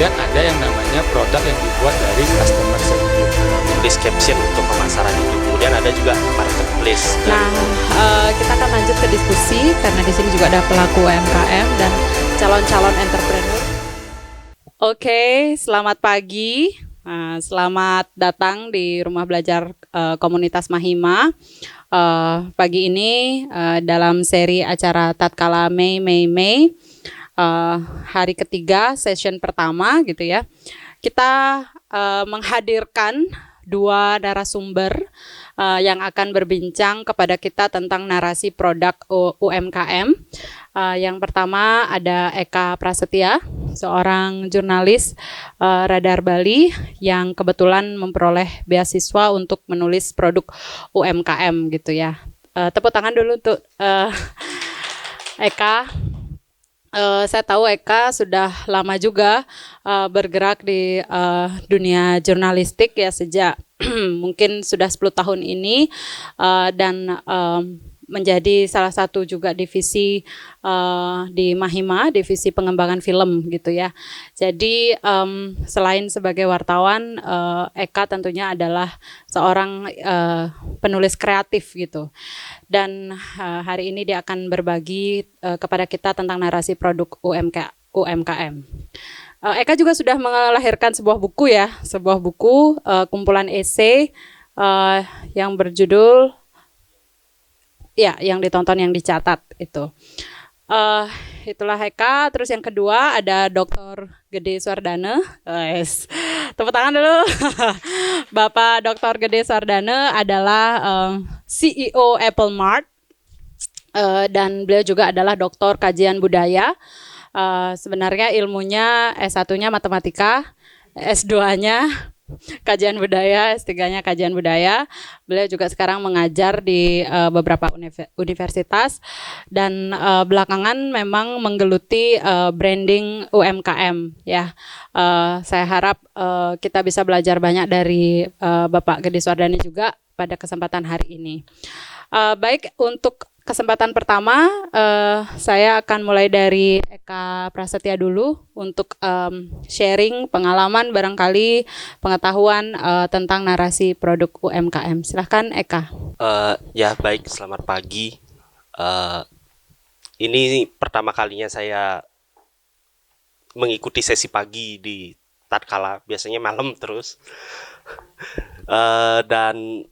kemudian ada yang namanya produk yang dibuat dari customer sendiri, tulis caption untuk pemasaran itu. Kemudian ada juga marketplace. Nah, kita akan lanjut ke diskusi karena di sini juga ada pelaku UMKM dan calon-calon entrepreneur. Oke, selamat pagi. Selamat datang di rumah belajar komunitas Mahima. Pagi ini dalam seri acara Tatkala Mei, hari ketiga, session pertama gitu ya. Kita menghadirkan dua narasumber yang akan berbincang kepada kita tentang narasi produk UMKM. Yang pertama ada Eka Prasetya, seorang jurnalis Radar Bali yang kebetulan memperoleh beasiswa untuk menulis produk UMKM gitu ya. Tepuk tangan dulu untuk Eka. Saya tahu Eka sudah lama juga bergerak di dunia jurnalistik ya sejak mungkin sudah 10 tahun ini dan menjadi salah satu juga divisi di Mahima, divisi pengembangan film gitu ya. Jadi selain sebagai wartawan, Eka tentunya adalah seorang penulis kreatif gitu. Dan hari ini dia akan berbagi kepada kita tentang narasi produk UMKM. Eka juga sudah melahirkan sebuah buku ya, sebuah buku kumpulan esai yang berjudul ya, yang ditonton, yang dicatat itu. Itulah Eka. Terus yang kedua ada Dr. Gede Suardana. Tepuk tangan dulu. Bapak Dr. Gede Suardana adalah CEO Apple Mart dan beliau juga adalah doktor kajian budaya. Sebenarnya ilmunya S1-nya matematika, S2-nya kajian budaya, S3-nya kajian budaya. Beliau juga sekarang mengajar di beberapa universitas dan belakangan memang menggeluti branding UMKM ya. Saya harap kita bisa belajar banyak dari Bapak Gede Suardana juga pada kesempatan hari ini. Baik, untuk kesempatan pertama saya akan mulai dari Eka Prasetya dulu untuk sharing pengalaman, barangkali pengetahuan tentang narasi produk UMKM. Silahkan Eka. Ya baik, selamat pagi. Ini pertama kalinya saya mengikuti sesi pagi di Tatkala, biasanya malam terus. Dan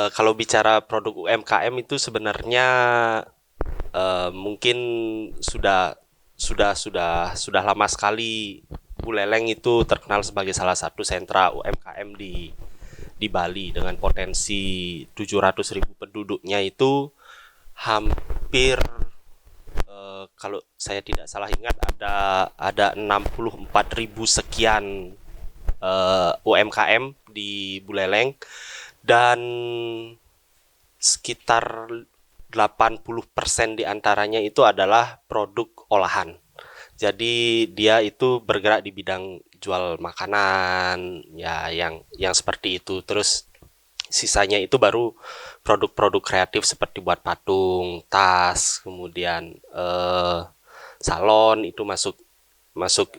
kalau bicara produk UMKM itu sebenarnya mungkin sudah lama sekali Buleleng itu terkenal sebagai salah satu sentra UMKM di Bali dengan potensi 700.000 penduduknya itu hampir kalau saya tidak salah ingat ada 64.000 sekian UMKM di Buleleng. Dan sekitar 80% diantaranya itu adalah produk olahan. Jadi dia itu bergerak di bidang jual makanan, ya yang seperti itu. Terus sisanya itu baru produk-produk kreatif seperti buat patung, tas, kemudian salon itu masuk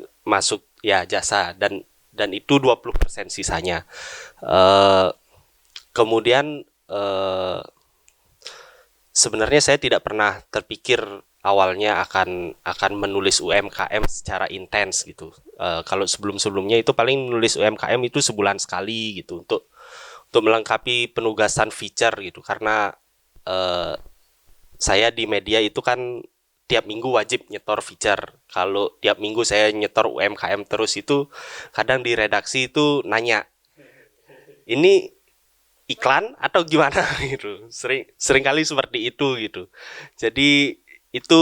ya jasa dan itu 20% sisanya. Kemudian sebenarnya saya tidak pernah terpikir awalnya akan menulis UMKM secara intens gitu. Kalau sebelumnya itu paling menulis UMKM itu sebulan sekali gitu untuk melengkapi penugasan feature gitu, karena saya di media itu kan tiap minggu wajib nyetor feature. Kalau tiap minggu saya nyetor UMKM terus itu kadang di redaksi itu nanya, ini iklan atau gimana gitu. Sering kali seperti itu gitu. Jadi itu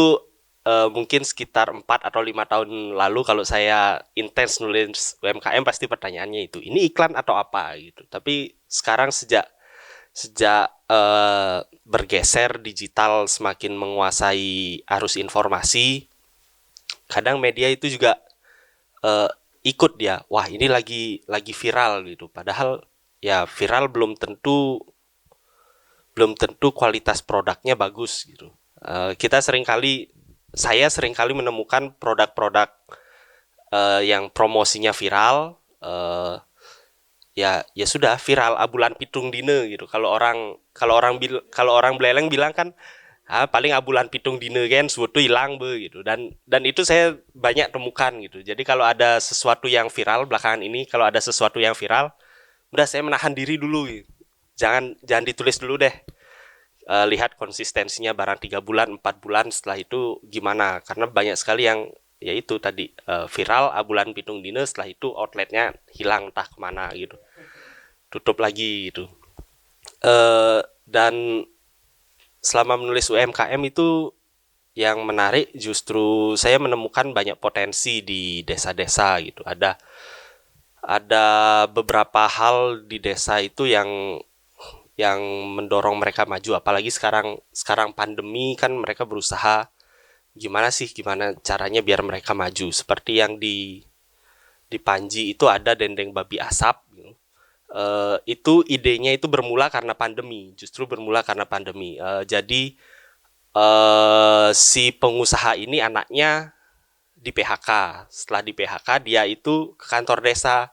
mungkin sekitar 4 atau 5 tahun lalu kalau saya intens nulis UMKM pasti pertanyaannya itu, ini iklan atau apa gitu. Tapi sekarang sejak bergeser digital semakin menguasai arus informasi, kadang media itu juga ikut dia. Wah, ini lagi viral gitu. Padahal ya viral belum tentu kualitas produknya bagus gitu. Saya seringkali menemukan produk-produk yang promosinya viral, ya sudah viral abulan pitung dine gitu. Kalau orang Beleleng bilang kan, paling abulan pitung dine kan suatu hilang be gitu. Dan itu saya banyak temukan gitu. Jadi kalau ada sesuatu yang viral belakangan ini, kalau ada sesuatu yang viral, udah saya menahan diri dulu gitu. Jangan ditulis dulu deh. Lihat konsistensinya barang 3 bulan, 4 bulan, setelah itu gimana. Karena banyak sekali yang yaitu tadi viral abulan pitung dine, setelah itu outletnya hilang entah kemana gitu, tutup lagi gitu. Dan selama menulis UMKM itu yang menarik justru saya menemukan banyak potensi di desa-desa gitu. Ada beberapa hal di desa itu yang mendorong mereka maju, apalagi sekarang pandemi kan, mereka berusaha gimana caranya biar mereka maju. Seperti yang di Panji itu ada dendeng babi asap gitu. Itu idenya itu bermula karena pandemi, jadi si pengusaha ini anaknya di PHK. Setelah di PHK dia itu ke kantor desa,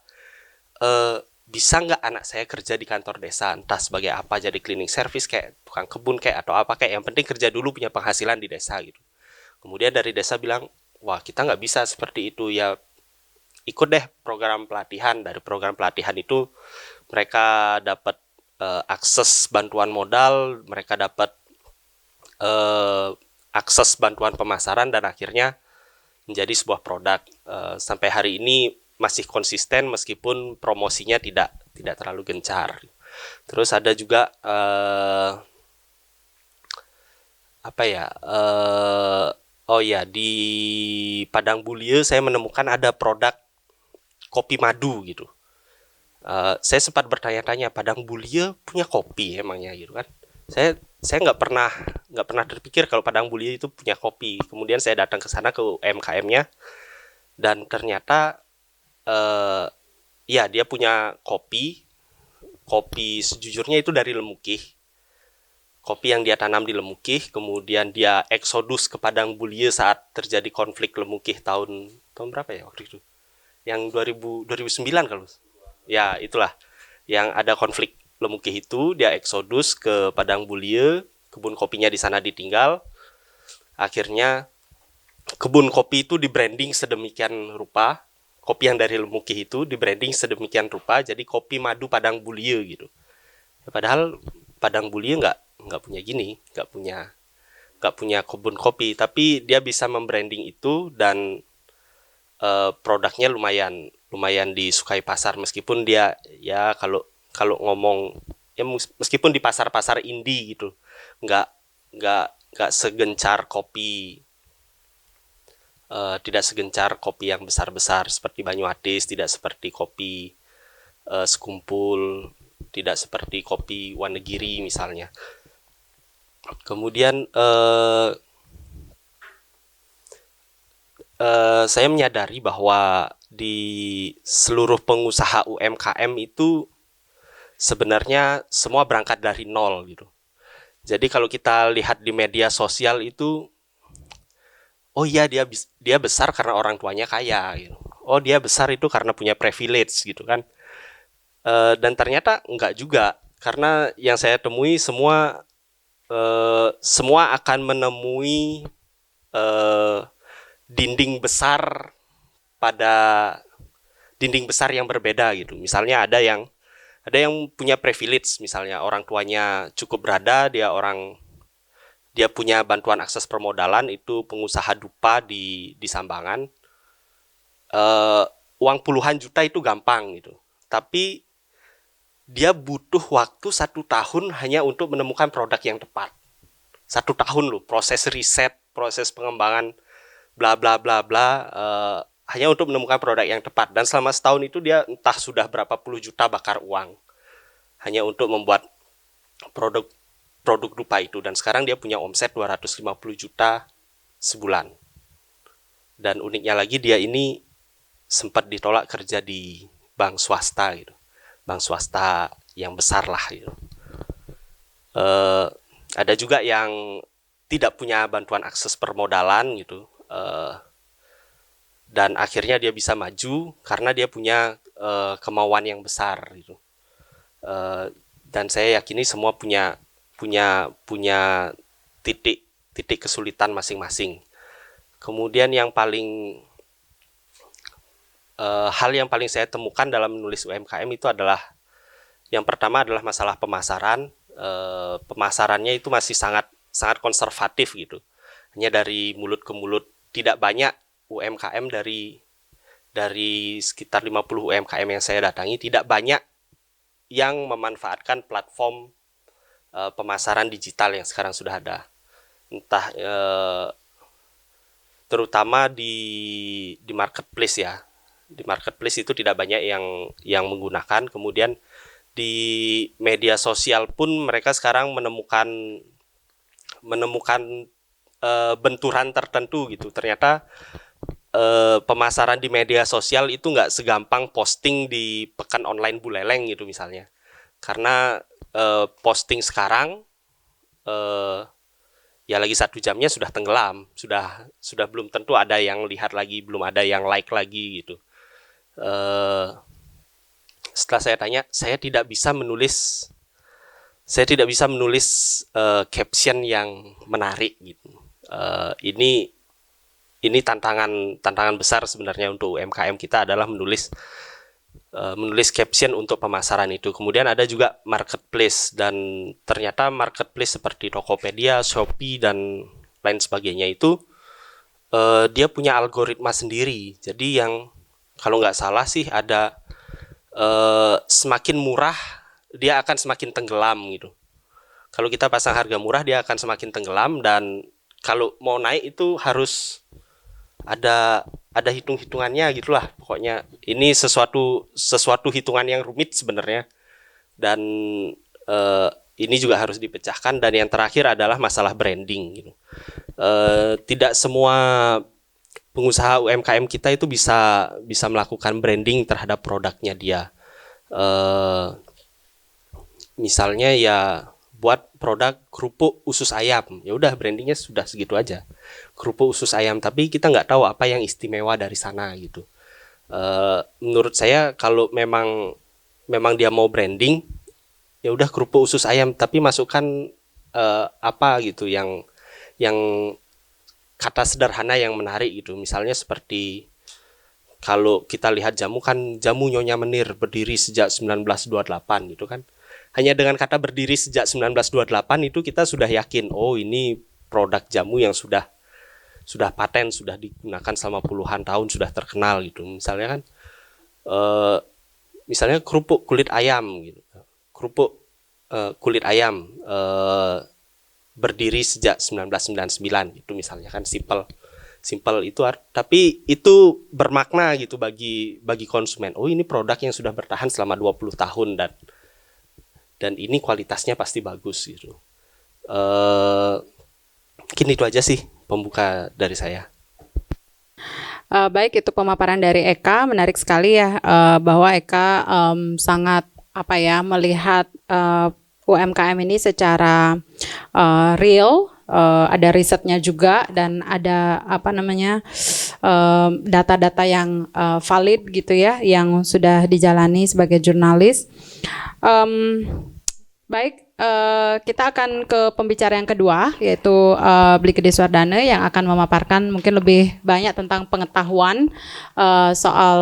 bisa nggak anak saya kerja di kantor desa, entah sebagai apa, jadi cleaning service kayak tukang kebun kayak atau apa kayak, yang penting kerja dulu punya penghasilan di desa gitu. Kemudian dari desa bilang, wah kita nggak bisa seperti itu ya, ikut deh program pelatihan. Dari program pelatihan itu mereka dapat akses bantuan modal, mereka dapat akses bantuan pemasaran, dan akhirnya menjadi sebuah produk. Sampai hari ini masih konsisten meskipun promosinya tidak terlalu gencar. Terus ada juga di Padang Bulie saya menemukan ada produk kopi madu gitu. Saya sempat bertanya-tanya, Padang Bulie punya kopi emangnya gitu kan? Saya nggak pernah terpikir kalau Padang Bulie itu punya kopi. Kemudian saya datang ke sana ke UMKM-nya, dan ternyata ya dia punya kopi sejujurnya itu dari Lemukih. Kopi yang dia tanam di Lemukih, kemudian dia eksodus ke Padang Bulie saat terjadi konflik Lemukih tahun berapa ya waktu itu? Yang 2009 kalau. Ya, itulah. Yang ada konflik Lemukih itu, dia eksodus ke Padang Bulie, kebun kopinya di sana ditinggal. Akhirnya kebun kopi itu di-branding sedemikian rupa. Kopi yang dari Lemukih itu di-branding sedemikian rupa jadi kopi madu Padang Bulie gitu. Ya, padahal Padang Bulie nggak punya gini, nggak punya kebun kopi, tapi dia bisa membranding itu, dan produknya lumayan disukai pasar, meskipun dia ya kalau ngomong ya meskipun di pasar indie gitu, nggak segencar kopi, tidak segencar kopi yang besar-besar seperti Banyuatis, tidak seperti kopi Sekumpul, tidak seperti kopi Wonogiri misalnya. Kemudian saya menyadari bahwa di seluruh pengusaha UMKM itu sebenarnya semua berangkat dari nol gitu. Jadi kalau kita lihat di media sosial itu, oh iya dia besar karena orang tuanya kaya gitu. Oh dia besar itu karena punya privilege gitu kan. Dan ternyata enggak juga, karena yang saya temui semua akan menemui dinding besar yang berbeda gitu. Misalnya ada yang punya privilege, misalnya orang tuanya cukup berada, dia punya bantuan akses permodalan, itu pengusaha dupa di Sambangan. Uang puluhan juta itu gampang gitu. Tapi dia butuh waktu 1 tahun hanya untuk menemukan produk yang tepat. 1 tahun loh, proses riset, proses pengembangan, bla bla bla bla, hanya untuk menemukan produk yang tepat. Dan selama setahun itu dia entah sudah berapa puluh juta bakar uang hanya untuk membuat produk dupa itu. Dan sekarang dia punya omset 250 juta sebulan. Dan uniknya lagi, dia ini sempat ditolak kerja di bank swasta gitu, bank swasta yang besar lah gitu. Ada juga yang tidak punya bantuan akses permodalan gitu, dan akhirnya dia bisa maju karena dia punya kemauan yang besar gitu. Dan saya yakini semua punya titik kesulitan masing-masing. Kemudian hal yang paling saya temukan dalam menulis UMKM itu adalah, yang pertama adalah masalah pemasaran. Pemasarannya itu masih sangat konservatif gitu. Hanya dari mulut ke mulut. Tidak banyak UMKM dari sekitar 50 UMKM yang saya datangi, tidak banyak yang memanfaatkan platform pemasaran digital yang sekarang sudah ada. Entah terutama di marketplace ya. Di marketplace itu tidak banyak yang menggunakan. Kemudian di media sosial pun mereka sekarang menemukan benturan tertentu gitu. Ternyata pemasaran di media sosial itu nggak segampang posting di pekan online Buleleng gitu misalnya. Karena posting sekarang ya lagi 1 jamnya sudah tenggelam, sudah belum tentu ada yang lihat lagi, belum ada yang like lagi gitu. Setelah saya tanya, saya tidak bisa menulis caption yang menarik gitu. Ini tantangan besar sebenarnya untuk UMKM kita adalah menulis caption untuk pemasaran itu. Kemudian ada juga marketplace, dan ternyata marketplace seperti Tokopedia, Shopee dan lain sebagainya itu dia punya algoritma sendiri. Jadi yang kalau nggak salah sih ada semakin murah dia akan semakin tenggelam gitu. Kalau kita pasang harga murah dia akan semakin tenggelam, dan kalau mau naik itu harus ada hitung-hitungannya gitulah. Pokoknya ini sesuatu hitungan yang rumit sebenarnya, dan ini juga harus dipecahkan. Dan yang terakhir adalah masalah branding gitu. Tidak semua pengusaha UMKM kita itu bisa melakukan branding terhadap produknya dia. Misalnya ya buat produk kerupuk usus ayam, ya udah brandingnya sudah segitu aja, kerupuk usus ayam, tapi kita nggak tahu apa yang istimewa dari sana gitu. Menurut saya kalau memang dia mau branding, ya udah kerupuk usus ayam, tapi masukkan apa gitu yang kata sederhana yang menarik gitu. Misalnya seperti kalau kita lihat jamu kan, jamu Nyonya Menir berdiri sejak 1928 gitu kan. Hanya dengan kata berdiri sejak 1928 itu kita sudah yakin, oh ini produk jamu yang sudah paten, sudah digunakan selama puluhan tahun, sudah terkenal gitu. Misalnya kan misalnya kerupuk kulit ayam gitu. Kerupuk kulit ayam berdiri sejak 1999 itu misalnya kan, simple itu, tapi itu bermakna gitu bagi konsumen. Oh ini produk yang sudah bertahan selama 20 tahun dan ini kualitasnya pasti bagus gitu. Mungkin itu aja sih pembuka dari saya. Baik, itu pemaparan dari Eka, menarik sekali ya, bahwa Eka sangat melihat UMKM ini secara real, ada risetnya juga, dan ada data-data yang valid gitu ya, yang sudah dijalani sebagai jurnalis. Baik, kita akan ke pembicara yang kedua, yaitu Bli Gede Swardana, yang akan memaparkan mungkin lebih banyak tentang pengetahuan soal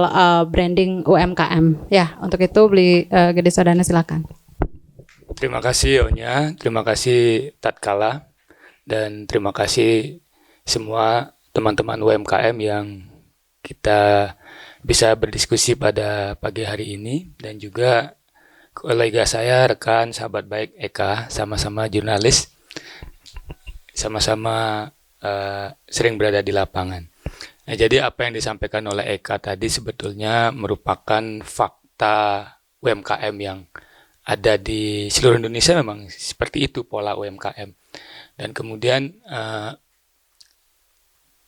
branding UMKM. Ya, untuk itu Bli Gede Swardana silakan. Terima kasih Onya, terima kasih Tatkala, dan terima kasih semua teman-teman UMKM yang kita bisa berdiskusi pada pagi hari ini, dan juga kolega saya, rekan, sahabat baik Eka, sama-sama jurnalis, sama-sama sering berada di lapangan. Nah, jadi apa yang disampaikan oleh Eka tadi sebetulnya merupakan fakta UMKM yang ada di seluruh Indonesia. Memang seperti itu pola UMKM. Dan kemudian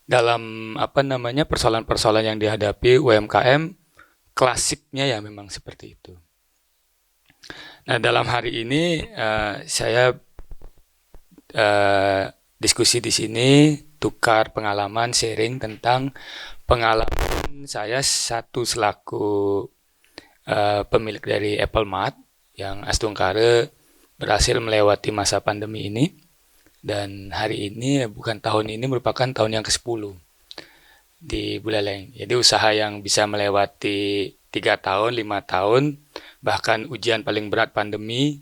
dalam persoalan-persoalan yang dihadapi UMKM klasiknya ya memang seperti itu. Nah, dalam hari ini saya diskusi di sini, tukar pengalaman, sharing tentang pengalaman saya satu selaku pemilik dari Apple Mart yang Astungkare berhasil melewati masa pandemi ini, dan hari ini bukan tahun ini merupakan tahun yang ke-10 di Buleleng. Jadi usaha yang bisa melewati 3 tahun, 5 tahun, bahkan ujian paling berat pandemi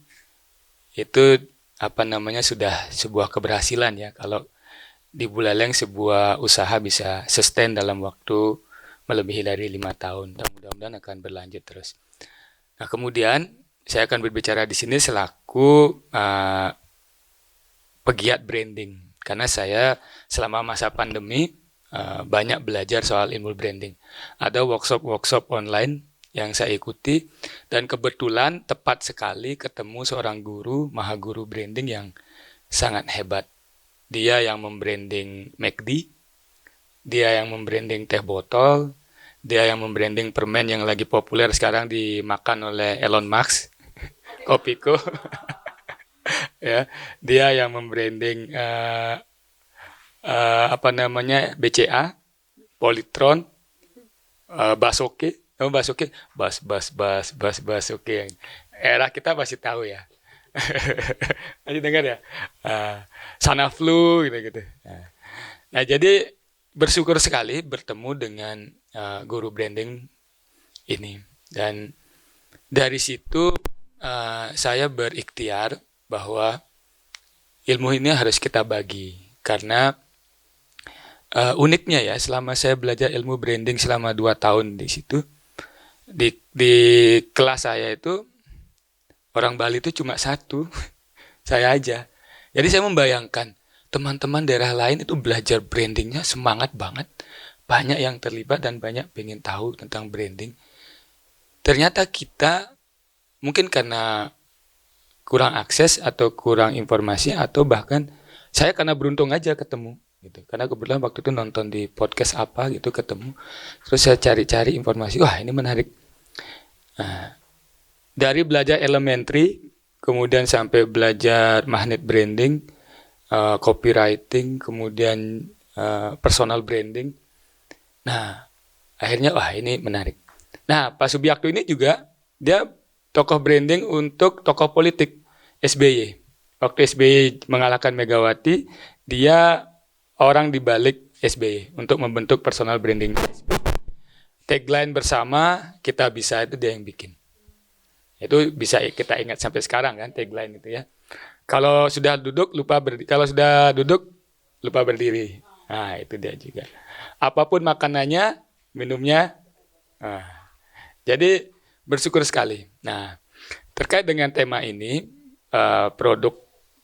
itu sudah sebuah keberhasilan ya, kalau di Buleleng sebuah usaha bisa sustain dalam waktu melebihi dari 5 tahun, dan mudah-mudahan akan berlanjut terus. Nah, kemudian saya akan berbicara di sini selaku pegiat branding, karena saya selama masa pandemi banyak belajar soal ilmu branding. Ada workshop online yang saya ikuti, dan kebetulan tepat sekali ketemu seorang guru, mahaguru branding yang sangat hebat. Dia yang membranding McD, dia yang membranding teh botol, dia yang membranding permen yang lagi populer sekarang dimakan oleh Elon Musk, Kopiko. Ya, dia yang membranding BCA, Polytron, Basoke. Basoke, Basoke. Era kita masih tahu ya. Masih dengar ya? Sanaflu gitu. Nah, jadi bersyukur sekali bertemu dengan guru branding ini, dan dari situ saya berikhtiar bahwa ilmu ini harus kita bagi, karena uniknya ya, selama saya belajar ilmu branding selama 2 tahun di situ, di kelas saya itu orang Bali itu cuma 1, saya aja. Jadi saya membayangkan teman-teman daerah lain itu belajar brandingnya semangat banget, banyak yang terlibat dan banyak pengen tahu tentang branding. Ternyata kita mungkin karena kurang akses atau kurang informasi, atau bahkan saya karena beruntung aja ketemu gitu. Karena kebetulan waktu itu nonton di podcast apa gitu, ketemu. Terus saya cari-cari informasi, wah ini menarik. Nah, dari belajar elementary, kemudian sampai belajar magnet branding, copywriting, kemudian personal branding. Nah, akhirnya wah ini menarik. Nah, Pak Subiakto ini juga dia tokoh branding untuk tokoh politik SBY. Waktu SBY mengalahkan Megawati, dia orang di balik SBY untuk membentuk personal branding SBY. Tagline bersama kita bisa itu dia yang bikin. Itu bisa kita ingat sampai sekarang kan, tagline itu ya. Kalau sudah duduk lupa berdiri. Kalau sudah duduk lupa berdiri. Nah, itu dia juga. Apapun makanannya, minumnya. Nah, jadi bersyukur sekali. Nah, terkait dengan tema ini,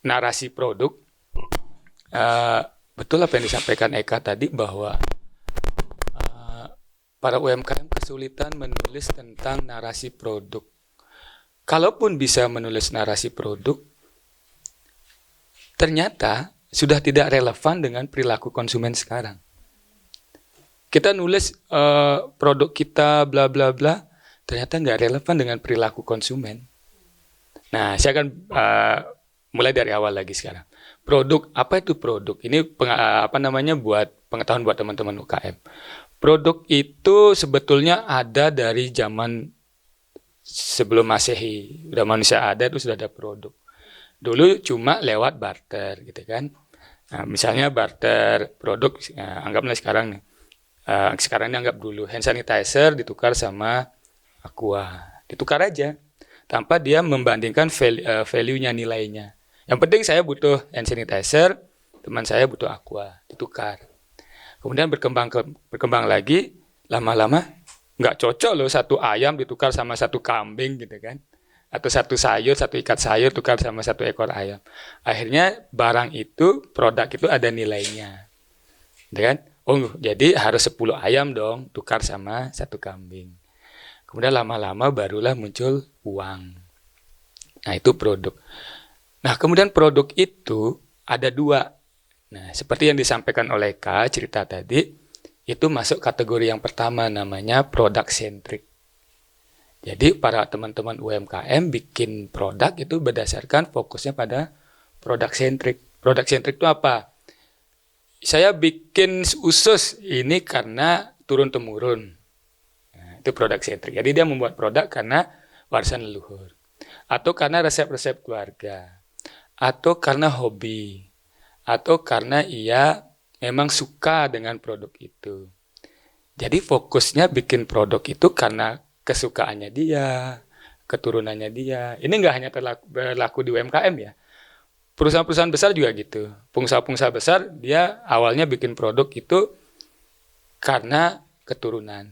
narasi produk, betul apa yang disampaikan Eka tadi, bahwa para UMKM kesulitan menulis tentang narasi produk. Kalaupun bisa menulis narasi produk, ternyata sudah tidak relevan dengan perilaku konsumen sekarang. Kita nulis produk kita bla bla bla, ternyata nggak relevan dengan perilaku konsumen. Nah, saya akan mulai dari awal lagi sekarang. Produk, apa itu produk? Ini buat pengetahuan buat teman-teman UKM. Produk itu sebetulnya ada dari zaman sebelum Masehi. Udah manusia ada, itu sudah ada produk. Dulu cuma lewat barter gitu kan. Nah, misalnya barter produk, anggaplah sekarang nih. Sekarang ini anggap dulu hand sanitizer ditukar sama Aqua, ditukar aja tanpa dia membandingkan value-nya, nilainya. Yang penting saya butuh hand sanitizer, teman saya butuh Aqua, ditukar. Kemudian berkembang lagi, lama-lama nggak cocok loh, satu ayam ditukar sama satu kambing gitu kan, atau satu ikat sayur tukar sama satu ekor ayam. Akhirnya barang itu, produk itu ada nilainya, gitu kan? Oh, jadi harus 10 ayam dong tukar sama satu kambing. Kemudian lama-lama barulah muncul uang. Nah, itu produk. Nah, kemudian produk itu ada 2. Nah, seperti yang disampaikan oleh Kak cerita tadi, itu masuk kategori yang pertama, namanya product centric. Jadi para teman-teman UMKM bikin produk itu berdasarkan fokusnya pada product centric. Product centric itu apa? Saya bikin usus ini karena turun temurun. Nah, itu produk sentrik. Jadi dia membuat produk karena warisan leluhur, atau karena resep-resep keluarga, atau karena hobi, atau karena ia memang suka dengan produk itu. Jadi fokusnya bikin produk itu karena kesukaannya dia, keturunannya dia. Ini nggak hanya berlaku di UMKM ya. Perusahaan-perusahaan besar juga gitu. Pengusaha-pengusaha besar dia awalnya bikin produk itu karena keturunan.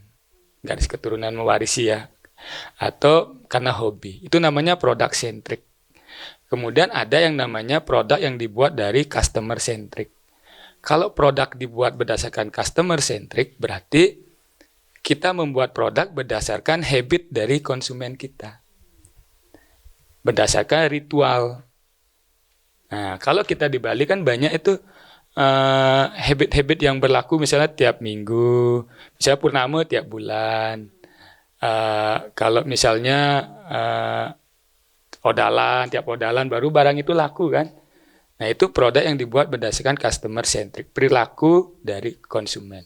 Garis keturunan mewarisi ya. Atau karena hobi. Itu namanya produk centric. Kemudian ada yang namanya produk yang dibuat dari customer centric. Kalau produk dibuat berdasarkan customer centric, berarti kita membuat produk berdasarkan habit dari konsumen kita. Berdasarkan ritual. Nah, kalau kita di Bali kan banyak itu habit-habit yang berlaku misalnya tiap minggu, misalnya purnama tiap bulan. Kalau misalnya tiap odalan baru barang itu laku kan. Nah, itu produk yang dibuat berdasarkan customer centric, perilaku dari konsumen.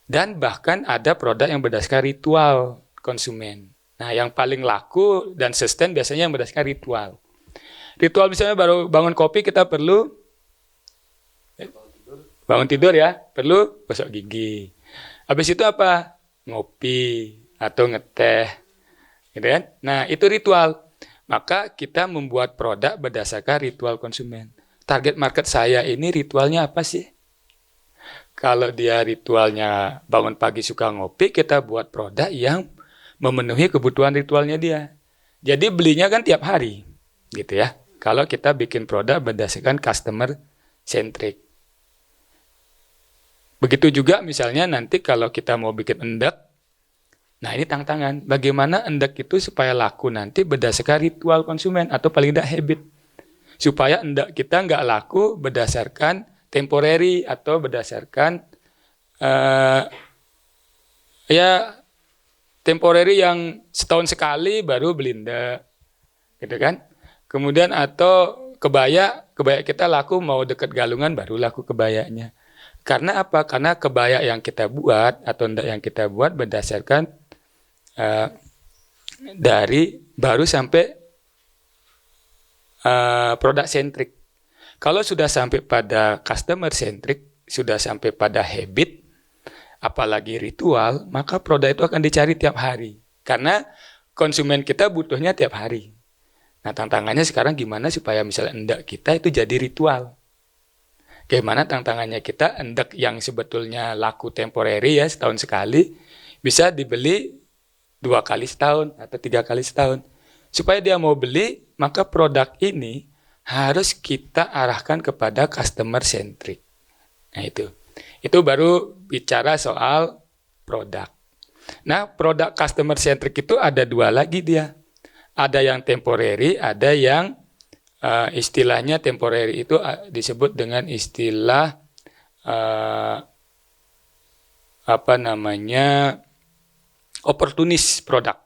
Dan bahkan ada produk yang berdasarkan ritual konsumen. Nah, yang paling laku dan sustain biasanya yang berdasarkan ritual. Ritual misalnya baru bangun kopi kita perlu bangun tidur ya, perlu gosok gigi. Habis itu apa? Ngopi atau ngeteh. Gitu kan? Nah, itu ritual. Maka kita membuat produk berdasarkan ritual konsumen. Target market saya ini ritualnya apa sih? Kalau dia ritualnya bangun pagi suka ngopi, kita buat produk yang memenuhi kebutuhan ritualnya dia. Jadi belinya kan tiap hari, gitu ya. Kalau kita bikin produk berdasarkan customer centric. Begitu juga misalnya nanti kalau kita mau bikin endek, nah ini tantangan. Bagaimana endek itu supaya laku nanti berdasarkan ritual konsumen atau paling tidak habit. Supaya endek kita nggak laku berdasarkan temporary atau berdasarkan temporary yang setahun sekali baru beli endek, gitu kan? Kemudian atau kebaya kita laku mau deket galungan baru laku kebayanya. Karena apa? Karena kebaya yang kita buat atau endek yang kita buat berdasarkan dari baru sampai produk centric. Kalau sudah sampai pada customer centric, sudah sampai pada habit, apalagi ritual, maka produk itu akan dicari tiap hari. Karena konsumen kita butuhnya tiap hari. Nah, tantangannya sekarang gimana supaya misalnya endek kita itu jadi ritual. Gimana tantangannya kita endek yang sebetulnya laku temporary ya, setahun sekali, bisa dibeli 2 kali setahun atau 3 kali setahun. Supaya dia mau beli, maka produk ini harus kita arahkan kepada customer centric. Nah, itu baru bicara soal produk. Nah, produk customer centric itu ada 2 lagi dia. Ada yang temporary, ada yang istilahnya temporary itu disebut dengan istilah opportunist product.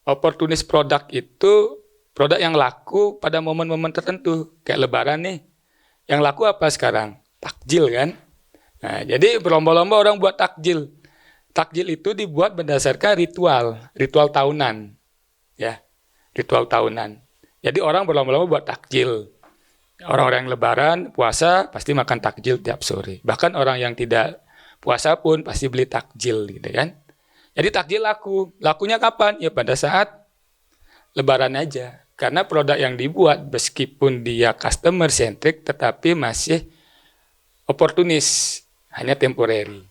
Opportunist product itu produk yang laku pada momen-momen tertentu. Kayak lebaran nih. Yang laku apa sekarang? Takjil kan? Nah, jadi berlomba-lomba orang buat takjil. Takjil itu dibuat berdasarkan ritual tahunan. Ya, ritual tahunan. Jadi orang berlomba-lomba buat takjil. Orang-orang yang lebaran, puasa, pasti makan takjil tiap sore. Bahkan orang yang tidak puasa pun pasti beli takjil gitu kan. Jadi takjil laku. Lakunya kapan? Ya pada saat lebaran aja. Karena produk yang dibuat meskipun dia customer centric tetapi masih opportunis, hanya temporary.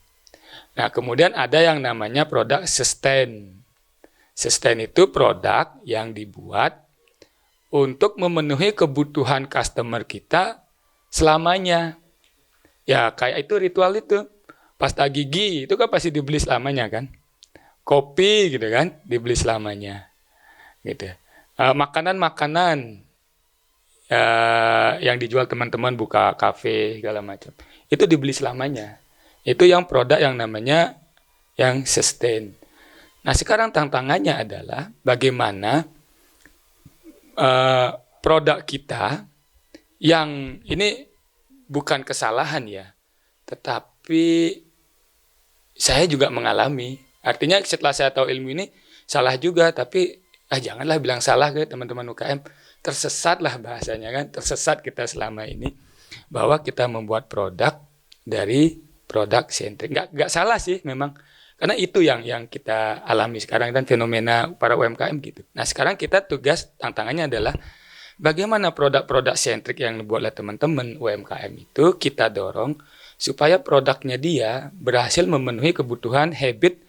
Nah, kemudian ada yang namanya produk sustain. Sustain itu produk yang dibuat untuk memenuhi kebutuhan customer kita selamanya. Ya, kayak itu ritual itu. Pasta gigi itu kan pasti dibeli selamanya kan. Kopi gitu kan, dibeli selamanya. Gitu. Makanan-makanan yang dijual teman-teman buka kafe segala macam. Itu dibeli selamanya. Itu yang produk yang namanya yang sustain. Nah, sekarang tantangannya adalah bagaimana produk kita yang ini bukan kesalahan ya, tetapi saya juga mengalami. Artinya setelah saya tahu ilmu ini salah juga, tapi janganlah bilang salah ke teman-teman UKM. Tersesatlah bahasanya kan, tersesat kita selama ini bahwa kita membuat produk dari produk sentrik. Nggak salah sih memang, karena itu yang kita alami sekarang dan fenomena para UMKM gitu. Nah sekarang kita tugas tantangannya adalah bagaimana produk-produk sentrik yang dibuat oleh teman-teman UMKM itu kita dorong supaya produknya dia berhasil memenuhi kebutuhan habit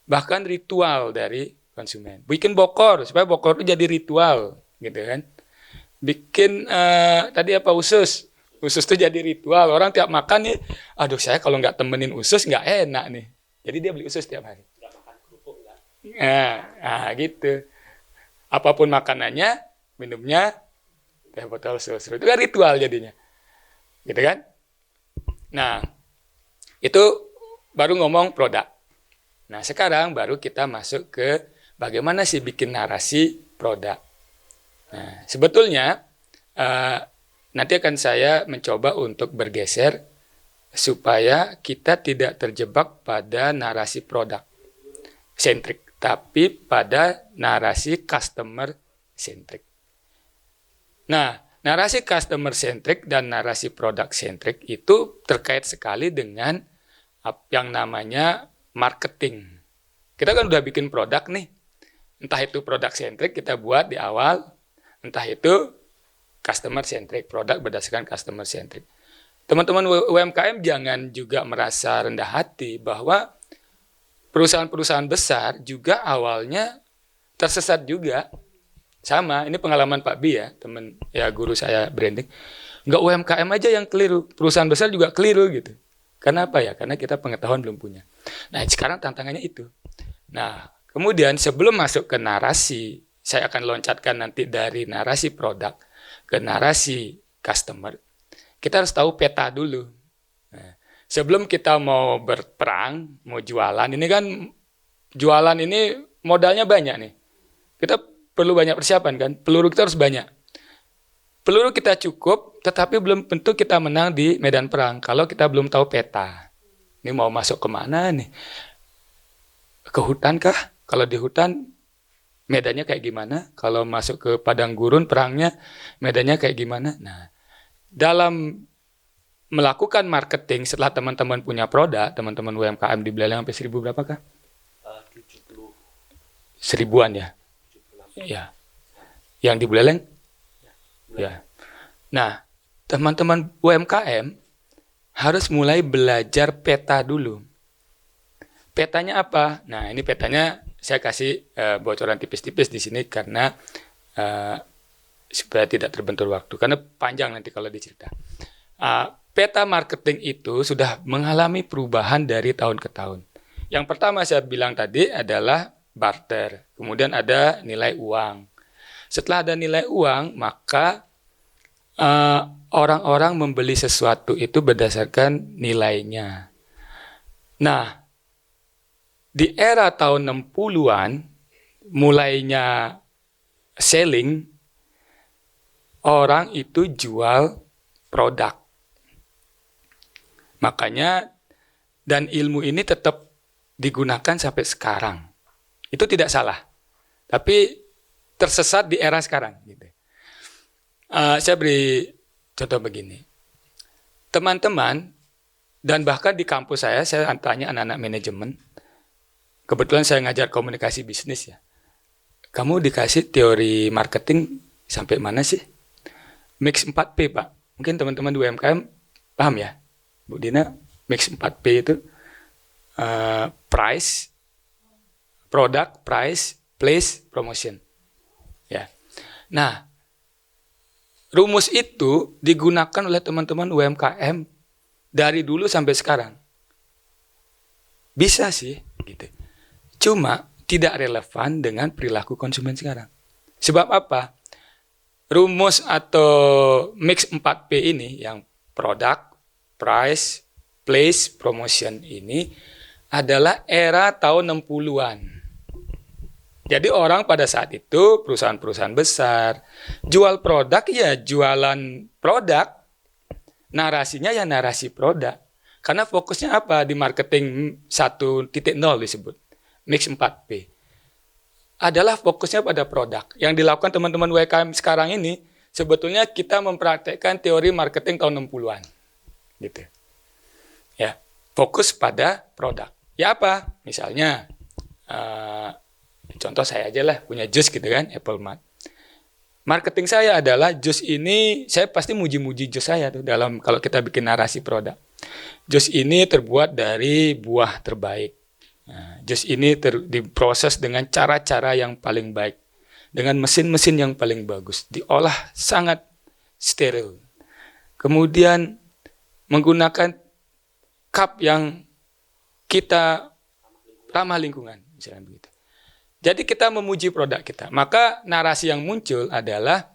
bahkan ritual dari konsumen. Bikin bokor supaya bokor itu jadi ritual gitu kan. Bikin tadi apa usus itu jadi ritual. Orang tiap makan nih, aduh saya kalau nggak temenin usus nggak enak nih. Jadi dia beli usus tiap hari. Nah, gitu. Apapun makanannya, minumnya teh botol usus. Itu kan ritual jadinya. Gitu kan? Nah, itu baru ngomong produk. Nah, sekarang baru kita masuk ke bagaimana sih bikin narasi produk. Nah, sebetulnya nanti akan saya mencoba untuk bergeser supaya kita tidak terjebak pada narasi produk centric, tapi pada narasi customer centric. Nah, narasi customer centric dan narasi product centric itu terkait sekali dengan yang namanya marketing. Kita kan udah bikin produk nih, entah itu product centric kita buat di awal, entah itu customer centric, produk berdasarkan customer centric. Teman-teman UMKM jangan juga merasa rendah hati bahwa perusahaan-perusahaan besar juga awalnya tersesat juga. Sama, ini pengalaman Pak Bi ya, teman ya guru saya branding. Enggak UMKM aja yang keliru, perusahaan besar juga keliru gitu. Karena apa ya? Karena kita pengetahuan belum punya. Nah, sekarang tantangannya itu. Nah, kemudian sebelum masuk ke narasi, saya akan loncatkan nanti dari narasi produk ke narasi customer. Kita harus tahu peta dulu. Nah, sebelum kita mau berperang, mau jualan, ini kan jualan ini modalnya banyak nih. Kita perlu banyak persiapan kan, peluru kita harus banyak. Peluru kita cukup, tetapi belum tentu kita menang di medan perang kalau kita belum tahu peta. Ini mau masuk kemana nih? Ke hutan kah? Kalau di hutan medannya kayak gimana? Kalau masuk ke padang gurun perangnya medannya kayak gimana? Nah, dalam melakukan marketing setelah teman-teman punya produk, teman-teman UMKM di Buleleng sampai 1000 berapa kah? 70. 1000-an ya? Ya. Yang di Buleleng? Ya. Nah, teman-teman UMKM harus mulai belajar peta dulu. Petanya apa? Nah, ini petanya saya kasih bocoran tipis-tipis di sini karena supaya tidak terbentur waktu. Karena panjang nanti kalau dicerita. Peta marketing itu sudah mengalami perubahan dari tahun ke tahun. Yang pertama saya bilang tadi adalah barter. Kemudian ada nilai uang. Setelah ada nilai uang, maka orang-orang membeli sesuatu itu berdasarkan nilainya. Nah, di era tahun 60-an, mulainya selling, orang itu jual produk. Makanya, dan ilmu ini tetap digunakan sampai sekarang. Itu tidak salah. Tapi tersesat di era sekarang. Gitu. Saya beri contoh begini. Teman-teman, dan bahkan di kampus saya tanya anak-anak manajemen, kebetulan saya ngajar komunikasi bisnis ya. Kamu dikasih teori marketing sampai mana sih? Mix 4P, Pak. Mungkin teman-teman di UMKM paham ya? Bu Dina, mix 4P itu price, product, price, place, promotion. Ya. Nah, rumus itu digunakan oleh teman-teman UMKM dari dulu sampai sekarang. Bisa sih, gitu. Cuma tidak relevan dengan perilaku konsumen sekarang. Sebab apa? Rumus atau mix 4P ini yang product, price, place, promotion ini adalah era tahun 60-an. Jadi orang pada saat itu perusahaan-perusahaan besar jual produk ya jualan produk, narasinya ya narasi produk. Karena fokusnya apa di marketing 1.0 disebut, Mix 4P. Adalah fokusnya pada produk. Yang dilakukan teman-teman WKM sekarang ini, sebetulnya kita mempraktekkan teori marketing tahun 60-an. Gitu. Ya, fokus pada produk. Ya apa? Misalnya, contoh saya aja lah, punya jus gitu kan, Apple Mart. Marketing saya adalah jus ini, saya pasti muji-muji jus saya tuh dalam kalau kita bikin narasi produk. Jus ini terbuat dari buah terbaik. Nah, jus ini diproses dengan cara-cara yang paling baik, dengan mesin-mesin yang paling bagus, diolah sangat steril. Kemudian menggunakan cup yang kita ramah lingkungan, misalnya begitu. Jadi kita memuji produk kita. Maka narasi yang muncul adalah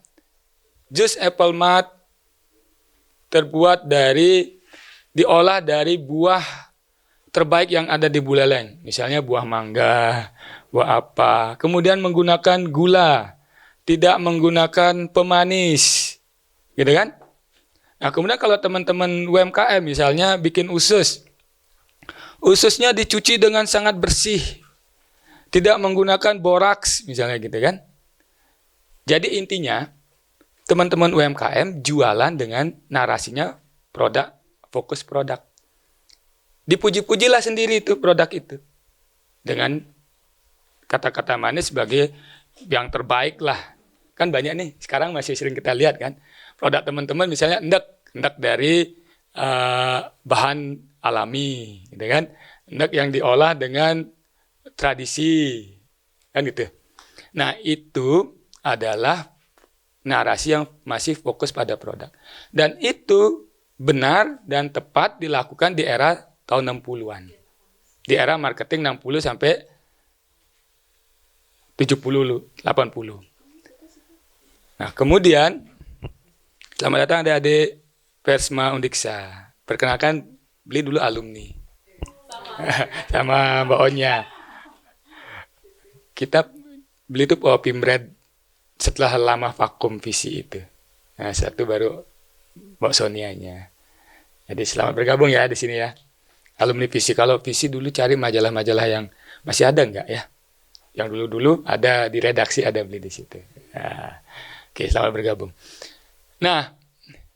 jus Apple Mart diolah dari buah terbaik yang ada di Buleleng. Misalnya buah mangga, buah apa. Kemudian menggunakan gula, tidak menggunakan pemanis. Gitu kan? Nah, kemudian kalau teman-teman UMKM misalnya bikin usus. Ususnya dicuci dengan sangat bersih. Tidak menggunakan boraks misalnya gitu kan. Jadi intinya teman-teman UMKM jualan dengan narasinya produk, fokus produk. Dipuji-pujilah sendiri itu produk itu. Dengan kata-kata manis sebagai yang terbaik lah. Kan banyak nih, sekarang masih sering kita lihat kan. Produk teman-teman misalnya endek dari bahan alami, gitu kan. Endek yang diolah dengan tradisi, kan gitu. Nah, itu adalah narasi yang masih fokus pada produk. Dan itu benar dan tepat dilakukan di era tahun 60-an. Di era marketing 60 sampai 70, 80. Nah, kemudian selamat datang adik-adik Persma Undiksa. Perkenalkan, beli dulu alumni. Sama Mbak Onya. Kita beli itu Pimred setelah lama vakum visi itu. Nah, satu baru Mbak Sonianya. Jadi selamat bergabung ya di sini ya. Alumni visi. Kalau visi dulu cari majalah-majalah yang masih ada enggak ya? Yang dulu-dulu ada di redaksi, ada beli di situ. Nah, oke, selamat bergabung. Nah,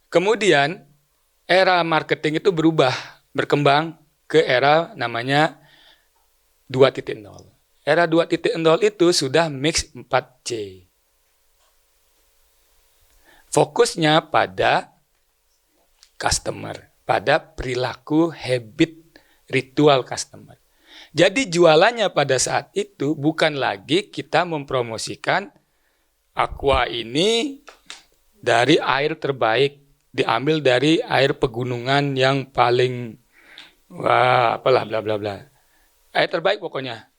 kemudian era marketing itu berkembang ke era namanya 2.0. Era 2.0 itu sudah mix 4C. Fokusnya pada customer, pada perilaku, habit, ritual customer. Jadi jualannya pada saat itu bukan lagi kita mempromosikan Aqua ini dari air terbaik, diambil dari air pegunungan yang paling apalah bla bla bla. Air terbaik pokoknya.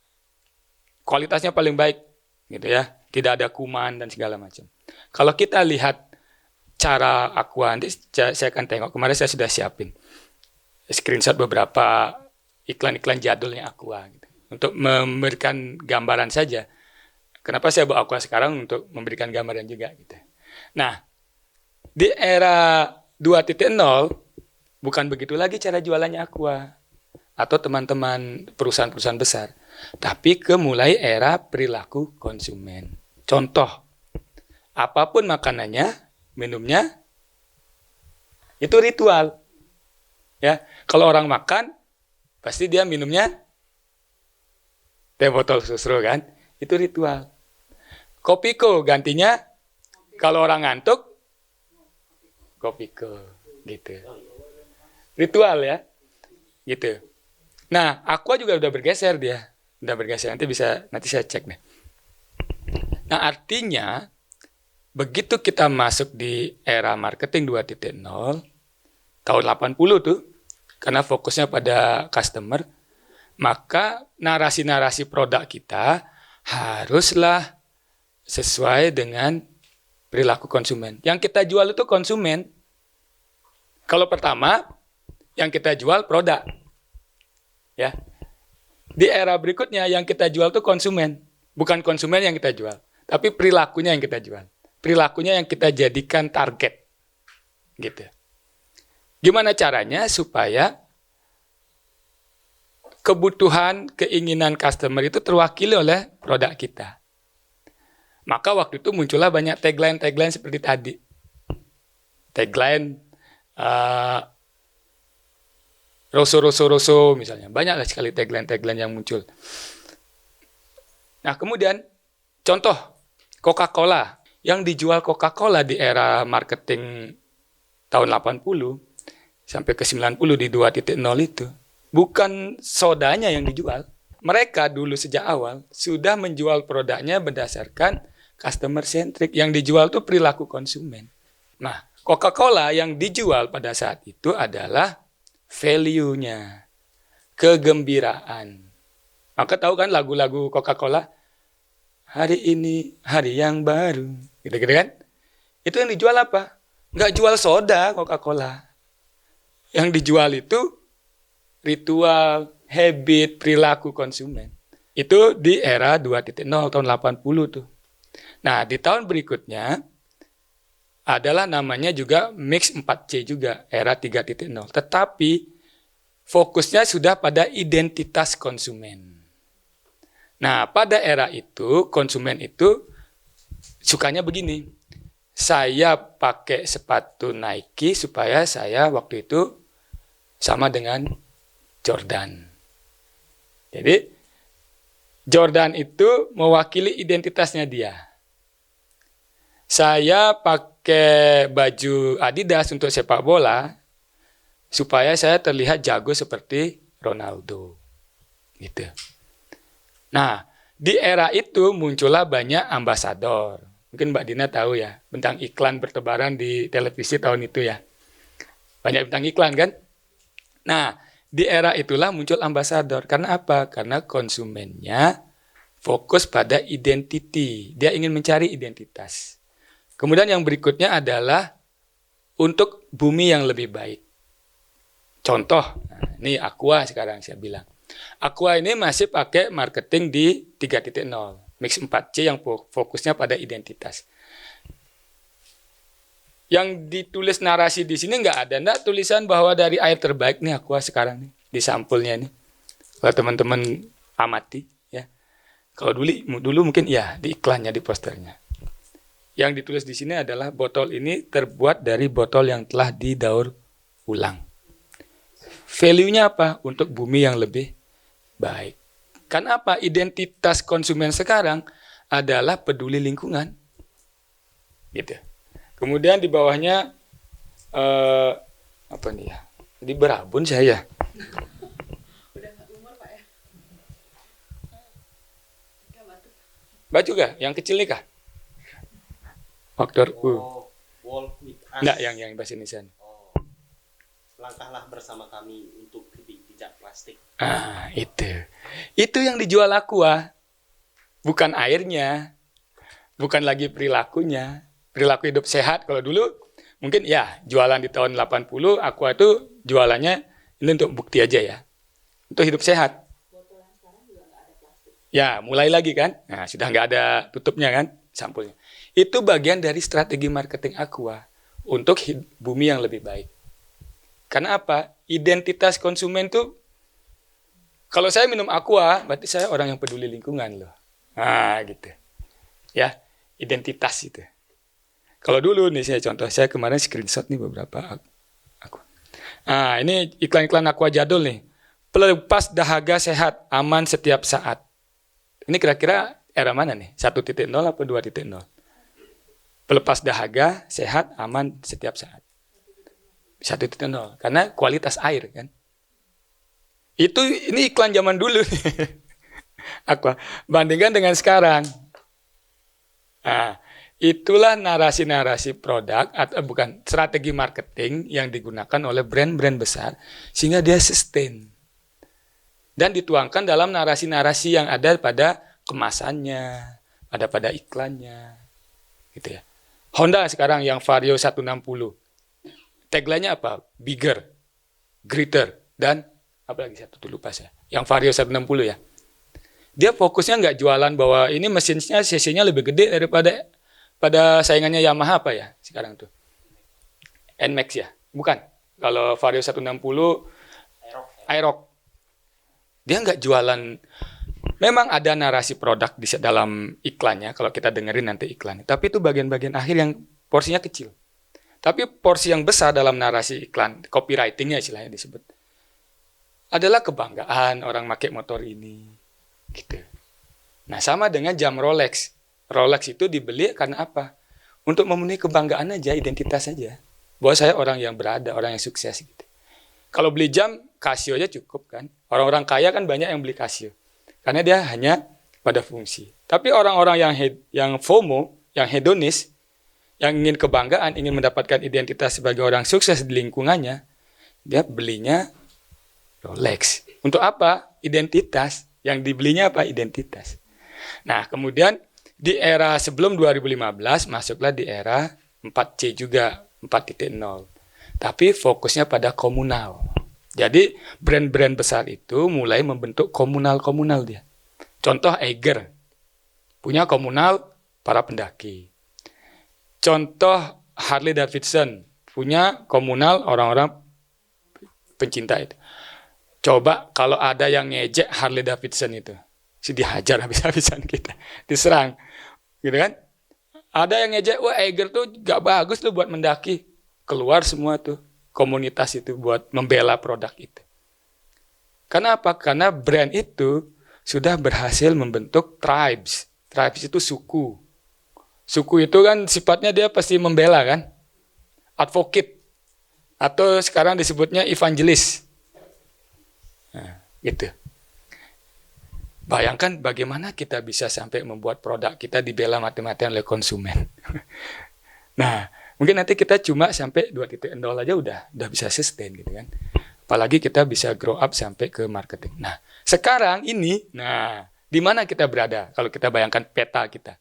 Kualitasnya paling baik gitu ya. Tidak ada kuman dan segala macam. Kalau kita lihat cara Aqua, nanti saya akan tengok. Kemarin saya sudah siapin screenshot beberapa iklan-iklan jadulnya Aqua gitu. Untuk memberikan gambaran saja. Kenapa saya bawa Aqua sekarang untuk memberikan gambaran juga gitu. Nah, di era 2.0 bukan begitu lagi cara jualannya Aqua atau teman-teman perusahaan-perusahaan besar, tapi mulai era perilaku konsumen. Contoh, apapun makanannya, minumnya itu ritual. Ya, kalau orang makan pasti dia minumnya teh botol susu kan? Itu ritual. Kopiko gantinya kalau orang ngantuk kopiko gitu. Ritual ya. Gitu. Nah, Aqua juga udah bergeser dia. Udah bergeser, nanti saya cek deh. Nah, artinya begitu kita masuk di era marketing 2.0 tahun 80 tuh, karena fokusnya pada customer, maka narasi-narasi produk kita haruslah sesuai dengan perilaku konsumen. Yang kita jual itu konsumen. Kalau pertama, yang kita jual produk. Ya. Di era berikutnya yang kita jual itu konsumen. Bukan konsumen yang kita jual, tapi perilakunya yang kita jual. Perilakunya yang kita jadikan target. Gitu. Gimana caranya supaya kebutuhan, keinginan customer itu terwakili oleh produk kita. Maka waktu itu muncullah banyak tagline-tagline seperti tadi. Tagline Roso misalnya. Banyaklah sekali tagline-tagline yang muncul. Nah, kemudian contoh Coca-Cola. Yang dijual Coca-Cola di era marketing tahun 80 sampai ke 90 di 2.0 itu bukan sodanya yang dijual. Mereka dulu sejak awal sudah menjual produknya berdasarkan customer centric. Yang dijual itu perilaku konsumen. Nah, Coca-Cola yang dijual pada saat itu adalah value-nya, kegembiraan. Maka tahu kan lagu-lagu Coca-Cola? Hari ini hari yang baru, gitu-gitu kan? Itu yang dijual apa? Nggak jual soda Coca-Cola. Yang dijual itu ritual, habit, perilaku konsumen. Itu di era 2.0 tahun 80 tuh. Nah, di tahun berikutnya adalah namanya juga Mix 4C juga, era 3.0. Tetapi fokusnya sudah pada identitas konsumen. Nah, pada era itu, konsumen itu sukanya begini. Saya pakai sepatu Nike supaya saya waktu itu sama dengan Jordan. Jadi, Jordan itu mewakili identitasnya dia. Saya pakai baju Adidas untuk sepak bola supaya saya terlihat jago seperti Ronaldo. Gitu. Nah, di era itu muncullah banyak ambasador. Mungkin Mbak Dina tahu ya, tentang iklan bertebaran di televisi tahun itu ya. Banyak tentang iklan kan? Nah, di era itulah muncul ambasador. Karena apa? Karena konsumennya fokus pada identity. Dia ingin mencari identitas. Kemudian yang berikutnya adalah untuk bumi yang lebih baik. Contoh, nah, ini Aqua sekarang saya bilang. Aqua ini masih pakai marketing di 3.0, Mix 4C yang fokusnya pada identitas. Yang ditulis narasi di sini nggak ada, nggak tulisan bahwa dari air terbaik nih Aqua sekarang nih, di sampulnya nih. Kalau teman-teman amati ya. Kalau dulu mungkin ya di iklannya, di posternya. Yang ditulis di sini adalah botol ini terbuat dari botol yang telah didaur ulang. Value-nya apa? Untuk bumi yang lebih baik. Kan apa? Identitas konsumen sekarang adalah peduli lingkungan. Gitu. Kemudian di bawahnya apa nih ya? Di berabun saya. Udah nggak umur Pak ya? Baca juga, yang kecil nih kah? Faktor U. Walk with us. Enggak, yang bahasa Indonesia. Langkahlah bersama kami untuk lebih bijak plastik. Ah, itu. Itu yang dijual Aqua. Bukan airnya. Bukan lagi perilakunya. Perilaku hidup sehat. Kalau dulu mungkin ya jualan di tahun 80 Aqua itu jualannya ini untuk bukti aja ya. Untuk hidup sehat. Ya, mulai lagi kan. Nah, sudah nggak ada tutupnya kan sampulnya. Itu bagian dari strategi marketing Aqua untuk bumi yang lebih baik. Karena apa? Identitas konsumen tuh, kalau saya minum Aqua, berarti saya orang yang peduli lingkungan loh. Nah, gitu. Ya, identitas itu. Kalau dulu nih saya contoh, saya kemarin screenshot nih beberapa Aqua. Nah, ini iklan-iklan Aqua jadul nih. Pelepas dahaga sehat, aman setiap saat. Ini kira-kira era mana nih? 1.0 atau 2.0? Pelepas dahaga, sehat, aman setiap saat. 1.0, karena kualitas air kan. Ini iklan zaman dulu nih. Aqua. Bandingkan dengan sekarang. Nah, itulah narasi-narasi produk atau bukan strategi marketing yang digunakan oleh brand-brand besar sehingga dia sustain. Dan dituangkan dalam narasi-narasi yang ada pada kemasannya, pada iklannya. Gitu ya. Honda sekarang yang Vario 160. Tagline-nya apa? Bigger, greater, dan apa lagi satu tuh lupa saya. Yang Vario 160 ya. Dia fokusnya nggak jualan bahwa ini mesinnya cc-nya lebih gede daripada pada saingannya Yamaha apa ya sekarang tuh. NMAX ya? Bukan. Kalau Vario 160 Aerox. Dia nggak jualan. Memang ada narasi produk di dalam iklannya, kalau kita dengerin nanti iklannya. Tapi itu bagian-bagian akhir yang porsinya kecil. Tapi porsi yang besar dalam narasi iklan, copywritingnya istilahnya disebut, adalah kebanggaan orang pakai motor ini. Gitu. Nah, sama dengan jam Rolex. Rolex itu dibeli karena apa? Untuk memenuhi kebanggaan aja, identitas saja. Bahwa saya orang yang berada, orang yang sukses gitu. Kalau beli jam, Casio aja cukup kan. Orang-orang kaya kan banyak yang beli Casio. Karena dia hanya pada fungsi. Tapi orang-orang yang FOMO, yang hedonis, yang ingin kebanggaan, ingin mendapatkan identitas sebagai orang sukses di lingkungannya, dia belinya Rolex. Untuk apa? Identitas. Yang dibelinya apa? Identitas. Nah, kemudian di era sebelum 2015, masuklah di era 4C juga, 4.0. Tapi fokusnya pada komunal. Jadi brand-brand besar itu mulai membentuk komunal-komunal dia. Contoh Eiger, punya komunal para pendaki. Contoh Harley Davidson, punya komunal orang-orang pencinta itu. Coba kalau ada yang ngejek Harley Davidson itu, dihajar habis-habisan kita, diserang, gitu kan? Ada yang ngejek, wah Eiger tuh gak bagus tuh buat mendaki. Keluar semua tuh komunitas itu buat membela produk itu. Karena apa? Karena brand itu sudah berhasil membentuk tribes. Tribes itu suku. Suku itu kan sifatnya dia pasti membela kan? Advocate. Atau sekarang disebutnya evangelis. Nah, gitu. Bayangkan bagaimana kita bisa sampai membuat produk kita dibela mati-matian oleh konsumen. Nah, mungkin nanti kita cuma sampai 2.0 aja udah bisa sustain gitu kan. Apalagi kita bisa grow up sampai ke marketing. Nah, sekarang ini, di mana kita berada kalau kita bayangkan peta kita?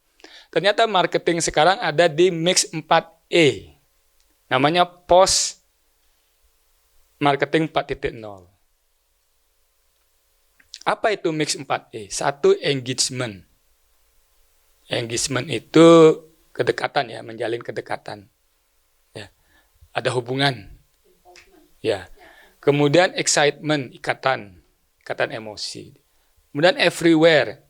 Ternyata marketing sekarang ada di mix 4E. Namanya post marketing 4.0. Apa itu mix 4E? Satu, engagement. Engagement itu kedekatan ya, menjalin kedekatan. Ya. Ada hubungan. Ya. Kemudian excitement, ikatan emosi. Kemudian everywhere.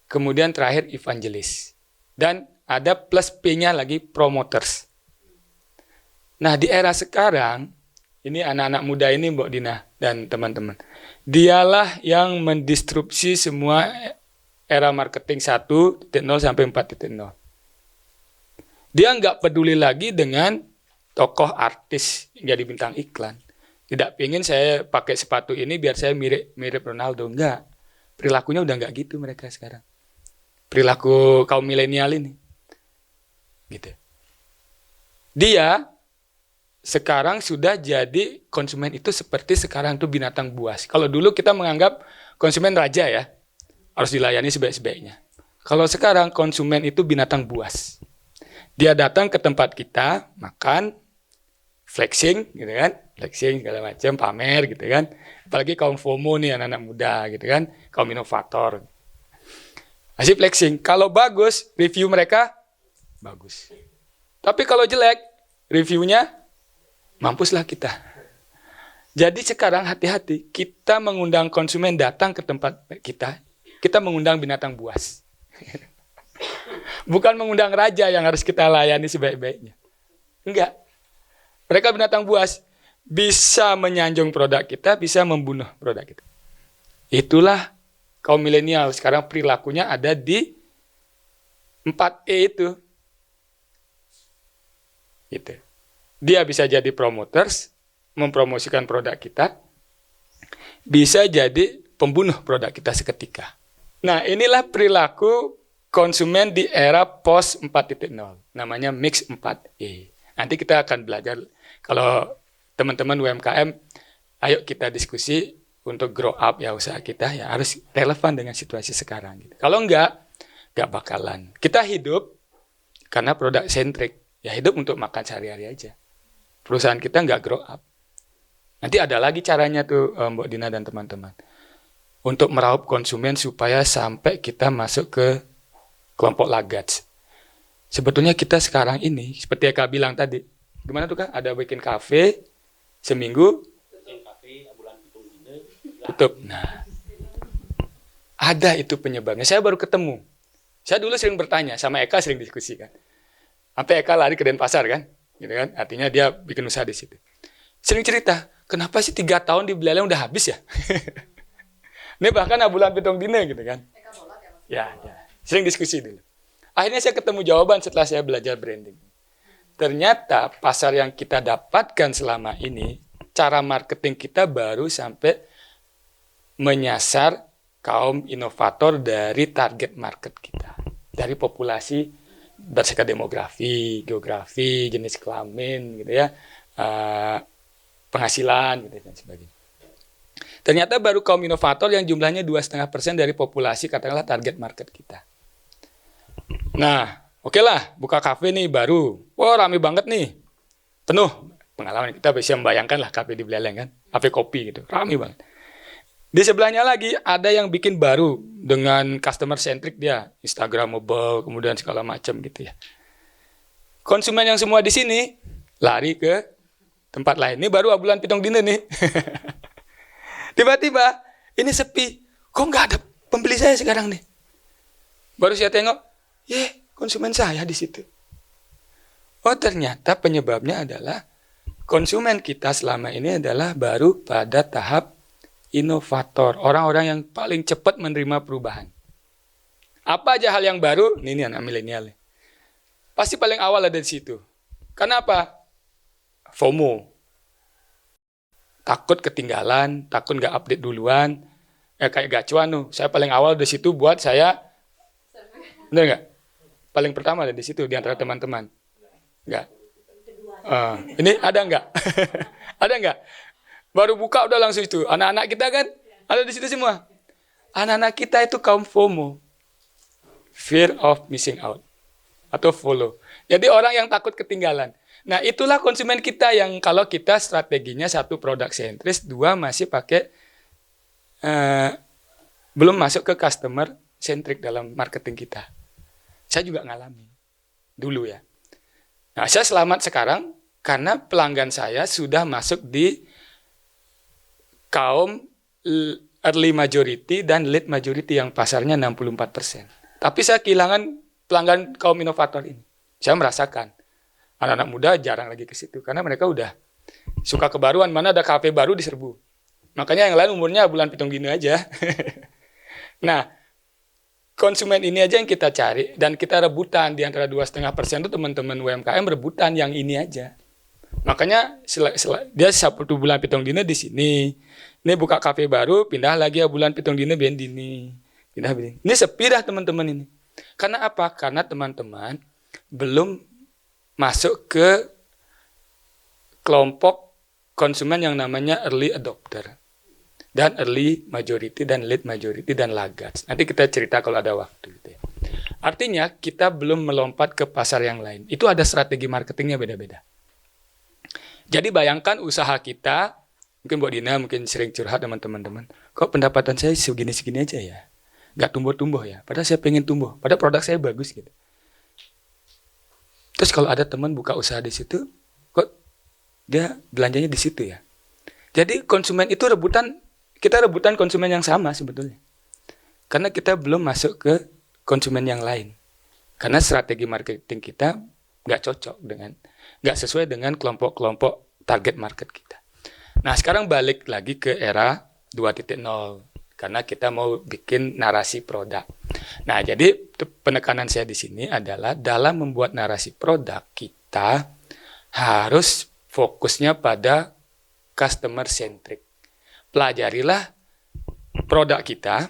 Kemudian terakhir evangelis. Dan ada plus P-nya lagi promoters. Nah, di era sekarang, ini anak-anak muda ini Mbak Dina dan teman-teman. Dialah yang mendistrupsi semua era marketing 1.0 sampai 4.0. Dia nggak peduli lagi dengan tokoh artis yang jadi bintang iklan. Tidak pengen saya pakai sepatu ini biar saya mirip Ronaldo. Enggak. Perilakunya udah nggak gitu mereka sekarang. Perilaku kaum milenial ini. Gitu. Dia sekarang sudah jadi konsumen itu seperti sekarang tuh binatang buas. Kalau dulu kita menganggap konsumen raja ya. Harus dilayani sebaik-baiknya. Kalau sekarang konsumen itu binatang buas. Dia datang ke tempat kita, makan, flexing gitu kan. Flexing segala macam, pamer gitu kan. Apalagi kaum FOMO nih anak-anak muda gitu kan. Kaum inovator. Masih flexing. Kalau bagus, review mereka bagus. Tapi kalau jelek, reviewnya mampuslah kita. Jadi sekarang hati-hati. Kita mengundang konsumen datang ke tempat kita. Kita mengundang binatang buas. Bukan mengundang raja yang harus kita layani sebaik-baiknya. Enggak. Mereka binatang buas. Bisa menyanjung produk kita, bisa membunuh produk kita. Itulah kaum milenial. Sekarang perilakunya ada di 4E itu. Gitu. Dia bisa jadi promoters, mempromosikan produk kita. Bisa jadi pembunuh produk kita seketika. Nah, inilah perilaku konsumen di era post 4.0. Namanya mix 4E. Nanti kita akan belajar. Kalau teman-teman UMKM, ayo kita diskusi untuk grow up ya usaha kita. Ya harus relevan dengan situasi sekarang. Gitu. Kalau enggak bakalan. Kita hidup karena produk centric. Ya hidup untuk makan sehari-hari aja. Perusahaan kita enggak grow up. Nanti ada lagi caranya tuh Mbak Dina dan teman-teman. Untuk meraup konsumen supaya sampai kita masuk ke kelompok lagats. Sebetulnya kita sekarang ini, seperti yang Kak bilang tadi, gimana tuh Kak? Ada bikin kafe, seminggu, tutup. Nah, ada itu penyebabnya. Saya baru ketemu. Saya dulu sering bertanya sama Eka, sering diskusi kan. Sampai Eka lari ke Denpasar kan, gitu kan. Artinya dia bikin usaha di situ. Sering cerita, kenapa sih 3 tahun di Belaleng udah habis ya? Ini bahkan bulan pitung dina gitu kan. Ya. Sering diskusi dulu. Akhirnya saya ketemu jawaban setelah saya belajar branding. Ternyata pasar yang kita dapatkan selama ini, cara marketing kita baru sampai menyasar kaum inovator dari target market kita. Dari populasi berdasarkan demografi, geografi, jenis kelamin, gitu ya, penghasilan, gitu dan sebagainya. Ternyata baru kaum inovator yang jumlahnya 2,5% dari populasi, katakanlah target market kita. Nah, oke lah, buka kafe nih baru. Wah, rame banget nih. Penuh. Pengalaman kita bisa membayangkan lah kafe di Belaleng kan. Kafe kopi gitu, rame banget. Di sebelahnya lagi ada yang bikin baru dengan customer centric dia, Instagramable, kemudian segala macam gitu ya. Konsumen yang semua di sini lari ke tempat lain. Ini baru bulan pitung dina nih. Tiba-tiba ini sepi. Kok nggak ada pembeli saya sekarang nih? Baru saya tengok, konsumen saya di situ. Oh, ternyata penyebabnya adalah konsumen kita selama ini adalah baru pada tahap inovator, orang-orang yang paling cepat menerima perubahan. Apa aja hal yang baru? Ini anak milenial. Pasti paling awal ada di situ. Kenapa? FOMO. Takut ketinggalan, takut nggak update duluan. Kayak gacuan tuh. Saya paling awal di situ buat saya. Bener nggak? Paling pertama ada di situ di antara teman-teman. Nggak. Ini ada nggak? Ada nggak? Baru buka udah langsung itu. Anak-anak kita kan ada di situ semua. Anak-anak kita itu kaum FOMO. Fear of missing out. Atau follow. Jadi orang yang takut ketinggalan. Nah, itulah konsumen kita yang kalau kita strateginya 1 produk sentris, 2 masih pakai belum masuk ke customer centric dalam marketing kita. Saya juga ngalami dulu ya. Nah, saya selamat sekarang karena pelanggan saya sudah masuk di kaum early majority dan late majority yang pasarnya 64%. Tapi saya kehilangan pelanggan kaum inovator ini. Saya merasakan anak-anak muda jarang lagi ke situ karena mereka udah suka kebaruan, mana ada kafe baru diserbu. Makanya yang lain umurnya bulan pitung gini aja. Nah, konsumen ini aja yang kita cari dan kita rebutan di antara 2,5% itu teman-teman UMKM rebutan yang ini aja. Makanya dia 1 bulan pitung dina di sini. Ini buka kafe baru, pindah lagi bulan pitung dina biar dini. Pindah. Ini sepi dah teman-teman ini. Karena apa? Karena teman-teman belum masuk ke kelompok konsumen yang namanya early adopter. Dan early majority dan late majority dan laggards. Nanti kita cerita kalau ada waktu. Gitu ya. Artinya kita belum melompat ke pasar yang lain. Itu ada strategi marketingnya beda-beda. Jadi bayangkan usaha kita, mungkin Mbak Dina mungkin sering curhat sama teman-teman. Kok pendapatan saya segini-segini aja ya? Nggak tumbuh-tumbuh ya? Padahal saya pengen tumbuh. Padahal produk saya bagus gitu. Terus kalau ada teman buka usaha di situ, kok dia belanjanya di situ ya? Jadi konsumen itu kita rebutan konsumen yang sama sebetulnya. Karena kita belum masuk ke konsumen yang lain. Karena strategi marketing kita nggak sesuai dengan kelompok-kelompok target market kita. Nah, sekarang balik lagi ke era 2.0 karena kita mau bikin narasi produk. Nah, jadi penekanan saya di sini adalah dalam membuat narasi produk kita harus fokusnya pada customer centric. Pelajarilah produk kita.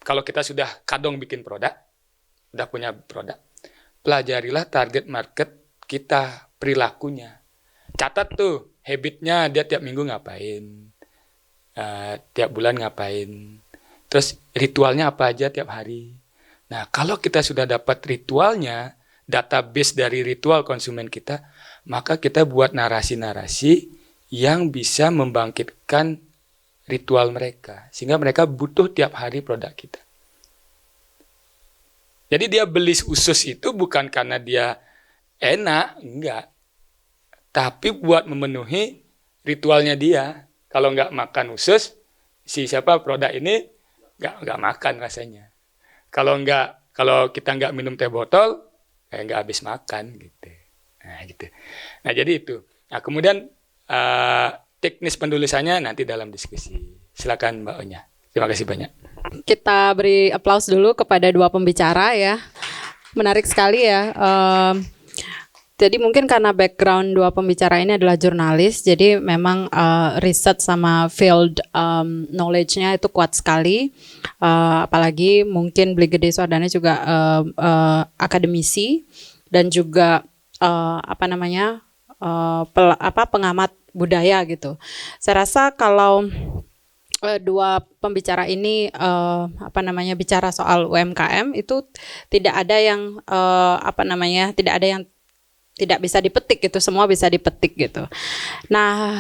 Kalau kita sudah kadung bikin produk, udah punya produk, pelajarilah target market kita, perilakunya. Catat tuh, habitnya dia tiap minggu ngapain, tiap bulan ngapain, terus ritualnya apa aja tiap hari. Nah, kalau kita sudah dapat ritualnya, database dari ritual konsumen kita, maka kita buat narasi-narasi yang bisa membangkitkan ritual mereka. Sehingga mereka butuh tiap hari produk kita. Jadi dia beli usus itu bukan karena dia enak, enggak. Tapi buat memenuhi ritualnya dia. Kalau enggak makan usus, si siapa produk ini nggak makan rasanya. Kalau kita nggak minum teh botol, kayak nggak habis makan gitu. Nah gitu. Nah jadi itu. Nah kemudian teknis penulisannya nanti dalam diskusi. Silakan Mbak Onya. Terima kasih banyak. Kita beri aplaus dulu kepada dua pembicara ya. Menarik sekali ya. Jadi mungkin karena background dua pembicara ini adalah jurnalis, jadi memang riset sama field knowledge-nya itu kuat sekali. Apalagi mungkin Bli Gede Suardana juga akademisi dan juga pengamat budaya gitu. Saya rasa kalau dua pembicara ini bicara soal UMKM itu tidak ada yang tidak ada yang tidak bisa dipetik gitu, semua bisa dipetik gitu. Nah,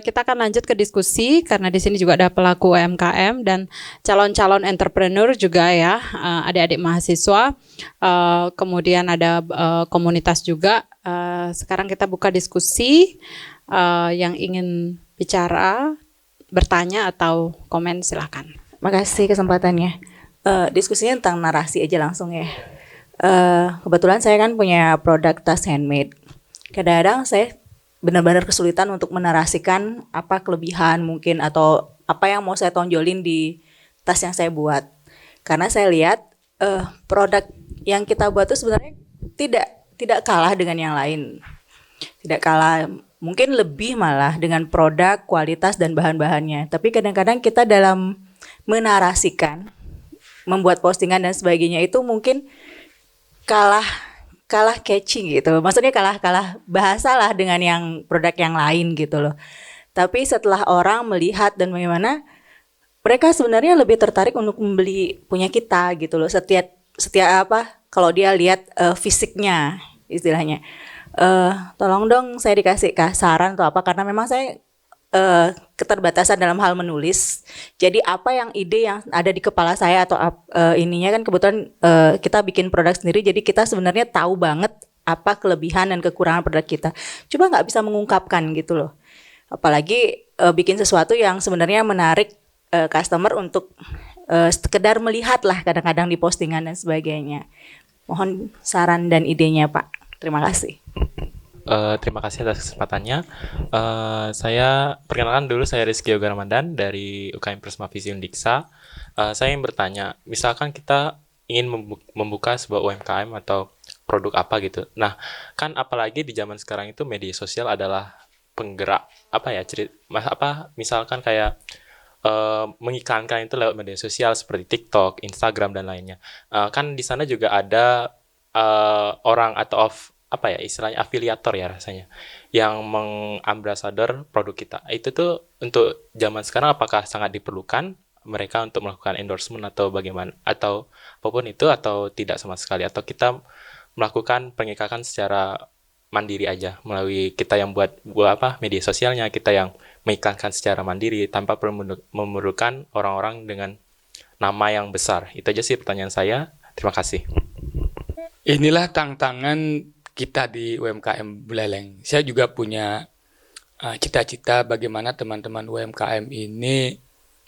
kita akan lanjut ke diskusi karena di sini juga ada pelaku UMKM dan calon-calon entrepreneur juga ya, adik-adik mahasiswa, kemudian ada komunitas juga. Sekarang kita buka diskusi, yang ingin bicara, bertanya atau komen silakan. Makasih kesempatannya. Diskusinya tentang narasi aja langsung ya. Kebetulan saya kan punya produk tas handmade. Kadang-kadang saya benar-benar kesulitan untuk menarasikan apa kelebihan mungkin atau apa yang mau saya tonjolin di tas yang saya buat. Karena saya lihat produk yang kita buat itu sebenarnya tidak kalah dengan yang lain. Tidak kalah, mungkin lebih malah dengan produk, kualitas dan bahan-bahannya. Tapi kadang-kadang kita dalam menarasikan, membuat postingan dan sebagainya itu mungkin kalah catchy gitu. Maksudnya kalah bahasa lah dengan yang produk yang lain gitu loh. Tapi setelah orang melihat dan bagaimana, mereka sebenarnya lebih tertarik untuk membeli punya kita gitu loh. Setiap kalau dia lihat fisiknya istilahnya. Tolong dong saya dikasih saran atau apa, karena memang saya keterbatasan dalam hal menulis. Jadi apa yang ide yang ada di kepala saya atau ininya kan kebetulan kita bikin produk sendiri, jadi kita sebenarnya tahu banget apa kelebihan dan kekurangan produk kita. Cuma nggak bisa mengungkapkan gitu loh. Apalagi bikin sesuatu yang sebenarnya menarik customer untuk sekedar melihat lah kadang-kadang di postingan dan sebagainya. Mohon saran dan idenya Pak. Terima kasih. Terima kasih atas kesempatannya. Saya perkenalkan dulu, saya Rizky Yoga Ramadan dari UKM Prisma Visi Undiksa. Saya ingin bertanya, misalkan kita ingin membuka sebuah UMKM atau produk apa gitu. Nah, kan apalagi di zaman sekarang itu media sosial adalah penggerak misalkan kayak mengiklankan itu lewat media sosial seperti TikTok, Instagram dan lainnya. Kan di sana juga ada orang atau istilahnya afiliator ya rasanya, yang mengambasador produk kita. Itu tuh untuk zaman sekarang apakah sangat diperlukan mereka untuk melakukan endorsement atau bagaimana, atau apapun itu, atau tidak sama sekali, atau kita melakukan pengiklankan secara mandiri aja melalui kita yang buat media sosialnya, kita yang mengiklankan secara mandiri tanpa perlu memerlukan orang-orang dengan nama yang besar. Itu aja sih pertanyaan saya. Terima kasih. Inilah tantangan kita di UMKM Buleleng. Saya juga punya cita-cita bagaimana teman-teman UMKM ini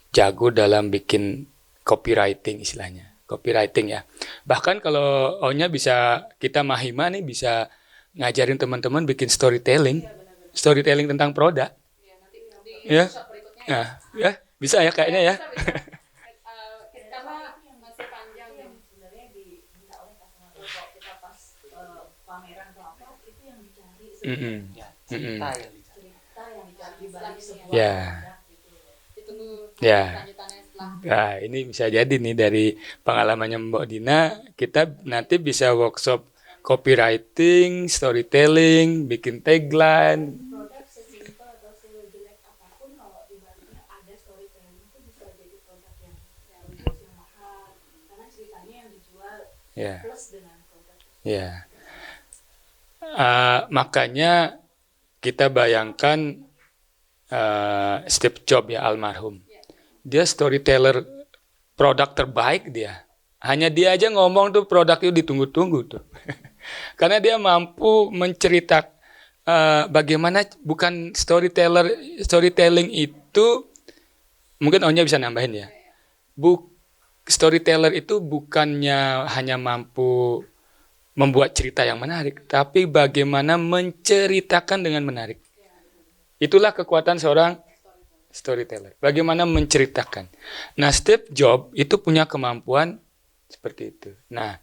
jago dalam bikin copywriting istilahnya. Copywriting ya. Bahkan kalau Onya bisa, kita Mahima nih bisa ngajarin teman-teman bikin storytelling. Storytelling tentang produk. Ya. Nah, ya, bisa ya kayaknya ya. Ya. Nah, ini bisa jadi nih dari pengalamannya Mbak Dina, kita nanti bisa workshop copywriting, storytelling, bikin tagline. Produk sesimpel atau sejelek apapun kalau dibaliknya ada storytelling itu bisa jadi produk yang bagus, yang mahal, karena ceritanya yang dijual plus dengan produk. Ya. Makanya kita bayangkan Steve Jobs ya, almarhum. Dia storyteller produk terbaik dia. Hanya dia aja ngomong tuh produk itu ditunggu-tunggu tuh. Karena dia mampu menceritakan bagaimana bukan storytelling itu Mungkin Onya bisa nambahin ya. Storyteller itu bukannya hanya mampu membuat cerita yang menarik, tapi bagaimana menceritakan dengan menarik. Itulah kekuatan seorang storyteller. Bagaimana menceritakan. Nah, Steve Jobs itu punya kemampuan seperti itu. Nah,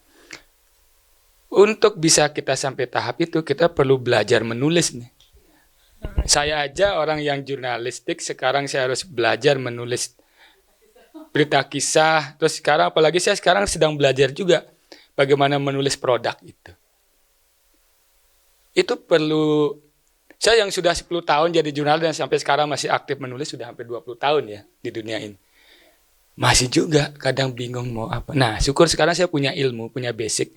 untuk bisa kita sampai tahap itu, kita perlu belajar menulis nih. Saya aja orang yang jurnalistik, sekarang saya harus belajar menulis berita kisah. Terus sekarang, apalagi saya sekarang sedang belajar juga bagaimana menulis produk itu. Itu perlu, saya yang sudah 10 tahun jadi jurnalis dan sampai sekarang masih aktif menulis, sudah hampir 20 tahun ya di dunia ini. Masih juga kadang bingung mau apa. Nah, syukur sekarang saya punya ilmu, punya basic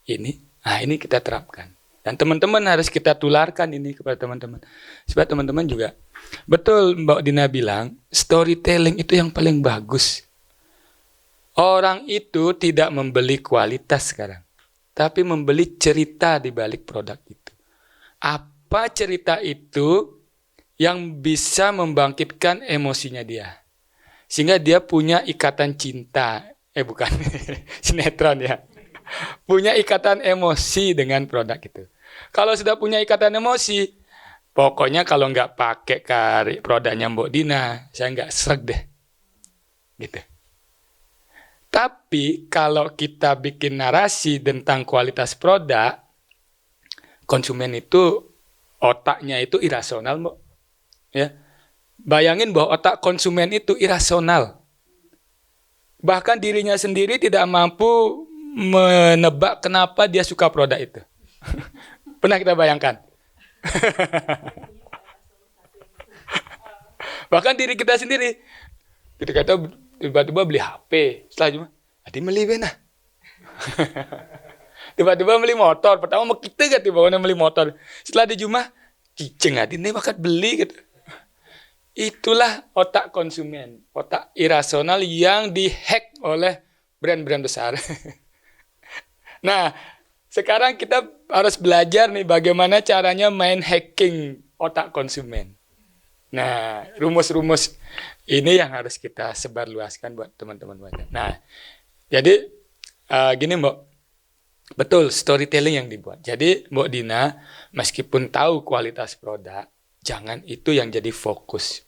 ini. Nah, ini kita terapkan. Dan teman-teman harus kita tularkan ini kepada teman-teman. Supaya teman-teman juga. Betul Mbak Dina bilang, storytelling itu yang paling bagus. Orang itu tidak membeli kualitas sekarang. Tapi membeli cerita di balik produk itu. Apa cerita itu yang bisa membangkitkan emosinya dia. Sehingga dia punya ikatan cinta. Bukan, sinetron ya. Punya ikatan emosi dengan produk itu. Kalau sudah punya ikatan emosi, pokoknya kalau nggak pakai produknya Mbok Dina, saya nggak sreg deh. Gitu. Tapi kalau kita bikin narasi tentang kualitas produk, konsumen itu otaknya itu irasional, Mbok. Ya. Bayangin bahwa otak konsumen itu irasional. Bahkan dirinya sendiri tidak mampu menebak kenapa dia suka produk itu. Pernah kita bayangkan? Bahkan diri kita sendiri. Kita tiba-tiba beli HP. Setelah cuma, tadi beli benar. Tiba-tiba beli motor. Pertama mau kita kan tiba-tiba beli motor. Setelah di Jumah, cicing hati ini bakal beli gitu. Itulah otak konsumen. Otak irasional yang dihack oleh brand-brand besar. Nah, sekarang kita harus belajar nih bagaimana caranya main hacking otak konsumen. Nah, rumus-rumus ini yang harus kita sebarluaskan buat teman-teman banyak. Nah, jadi gini Mbok, betul storytelling yang dibuat. Jadi Mbok Dina, meskipun tahu kualitas produk, jangan itu yang jadi fokus.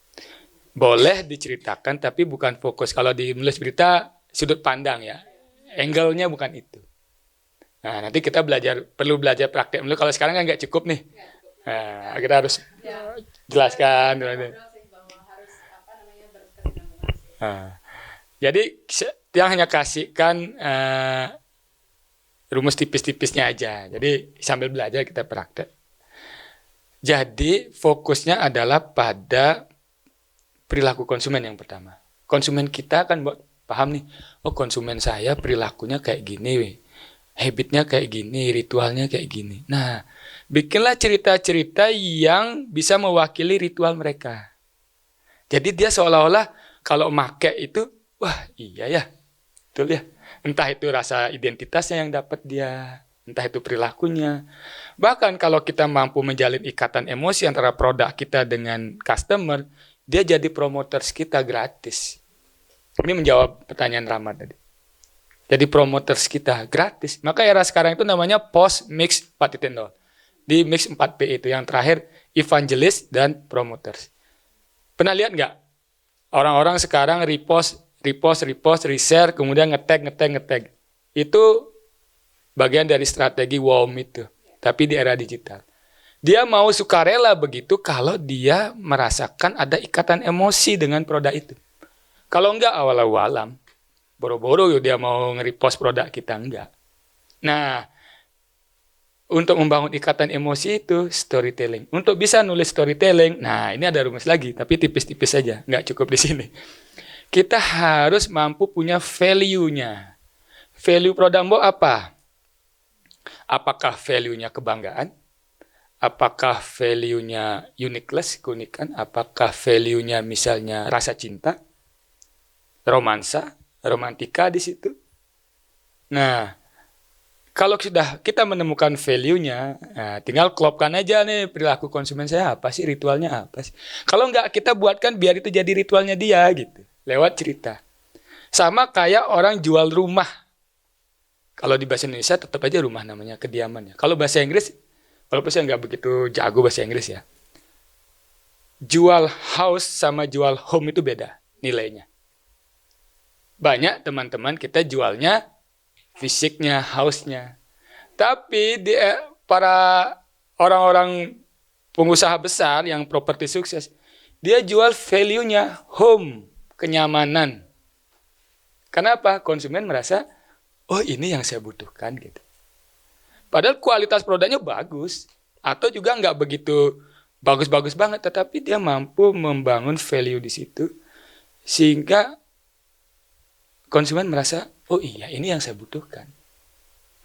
Boleh diceritakan, tapi bukan fokus. Kalau di menulis berita, sudut pandang ya, angle-nya bukan itu. Nah, nanti kita perlu belajar praktek dulu. Kalau sekarang kan nggak cukup nih. Nah, kita harus jelaskan. Nah, jadi yang hanya kasihkan rumus tipis-tipisnya aja. Jadi sambil belajar kita praktek. Jadi fokusnya adalah pada perilaku konsumen yang pertama. Konsumen kita kan paham nih, oh konsumen saya perilakunya kayak gini, habitnya kayak gini, ritualnya kayak gini. Nah, bikinlah cerita-cerita yang bisa mewakili ritual mereka. Jadi dia seolah-olah kalau make itu, wah iya ya, betul ya. Entah itu rasa identitasnya yang dapat dia, entah itu perilakunya. Bahkan kalau kita mampu menjalin ikatan emosi antara produk kita dengan customer, dia jadi promoters kita gratis. Ini menjawab pertanyaan Rahmat tadi. Jadi promoters kita gratis. Maka era sekarang itu namanya post mix 4.0. Di mix 4P itu yang terakhir evangelist dan promoters. Pernah lihat nggak? Orang-orang sekarang repost, reshare, kemudian ngetag. Itu bagian dari strategi WOM itu. Tapi di era digital. Dia mau sukarela begitu kalau dia merasakan ada ikatan emosi dengan produk itu. Kalau enggak awal-awalam, boro-boro dia mau nge-repost produk kita, enggak. Nah, untuk membangun ikatan emosi itu storytelling. Untuk bisa nulis storytelling, nah ini ada rumus lagi, tapi tipis-tipis saja, enggak cukup di sini. Kita harus mampu punya value-nya. Value produk Mbok apa? Apakah value-nya kebanggaan? Apakah value-nya uniqueness, keunikan? Apakah value-nya misalnya rasa cinta? Romantika di situ. Nah, kalau sudah kita menemukan value-nya, nah, tinggal klopkan aja nih perilaku konsumen saya apa sih, ritualnya apa sih. Kalau enggak, kita buatkan biar itu jadi ritualnya dia gitu. lewat cerita. Sama kayak orang jual rumah. Kalau di bahasa Indonesia tetap aja rumah namanya, kediamannya. Kalau bahasa Inggris, walaupun saya nggak begitu jago bahasa Inggris ya, jual house sama jual home itu beda nilainya. Banyak teman-teman kita jualnya fisiknya, house-nya. Tapi para orang-orang pengusaha besar yang properti sukses, dia jual value-nya, home, kenyamanan. Kenapa? Konsumen merasa, oh ini yang saya butuhkan gitu. Padahal kualitas produknya bagus, atau juga nggak begitu bagus-bagus banget, tetapi dia mampu membangun value di situ, sehingga konsumen merasa, oh iya ini yang saya butuhkan.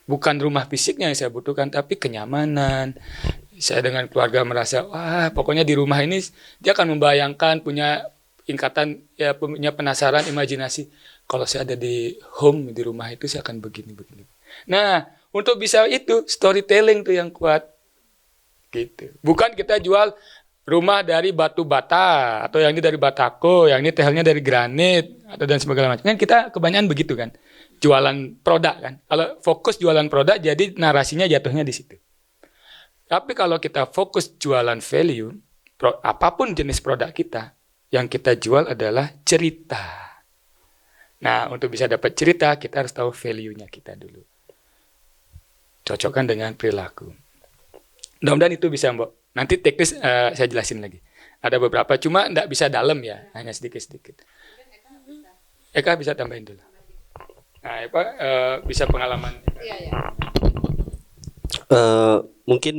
Bukan rumah fisiknya yang saya butuhkan, tapi kenyamanan. Saya dengan keluarga merasa, wah pokoknya di rumah ini dia akan membayangkan, punya ingkatan, ya punya penasaran, imajinasi. Kalau saya ada di home, di rumah itu saya akan begini. Nah, untuk bisa itu, storytelling tuh yang kuat. Gitu. Bukan kita jual rumah dari batu bata, atau yang ini dari batako, yang ini tehelnya dari granit, atau dan sebagainya macam. Kan kita kebanyakan begitu kan. Jualan produk kan. Kalau fokus jualan produk, jadi narasinya jatuhnya di situ. Tapi kalau kita fokus jualan value, apapun jenis produk kita, yang kita jual adalah cerita. Nah, untuk bisa dapat cerita, kita harus tahu value-nya kita dulu. Cocokkan dengan perilaku. Mudah-mudahan itu bisa, Mbok. Nanti teknis saya jelasin lagi. Ada beberapa, cuma enggak bisa dalam ya, hanya sedikit-sedikit. Eka bisa tambahin dulu. Nah, Eka bisa pengalaman. Mungkin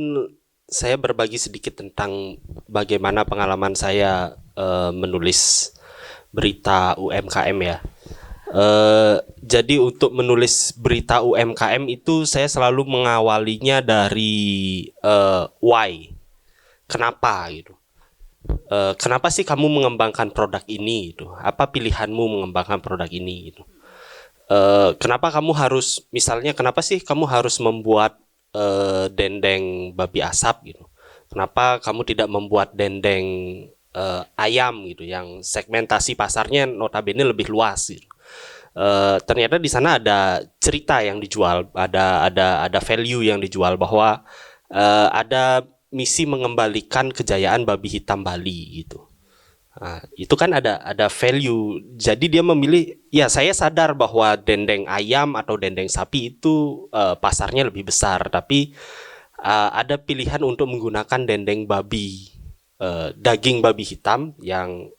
saya berbagi sedikit tentang bagaimana pengalaman saya menulis berita UMKM ya. Jadi untuk menulis berita UMKM itu saya selalu mengawalinya dari why, kenapa gitu. Kenapa sih kamu mengembangkan produk ini gitu? Apa pilihanmu mengembangkan produk ini gitu? Kenapa kamu harus, misalnya kenapa sih kamu harus membuat dendeng babi asap gitu? Kenapa kamu tidak membuat dendeng ayam gitu yang segmentasi pasarnya notabene lebih luas gitu? Ternyata di sana ada cerita yang dijual, ada value yang dijual, bahwa ada misi mengembalikan kejayaan babi hitam Bali gitu. Nah, itu kan ada value. Jadi dia memilih, ya saya sadar bahwa dendeng ayam atau dendeng sapi itu pasarnya lebih besar, tapi ada pilihan untuk menggunakan dendeng babi, daging babi hitam yang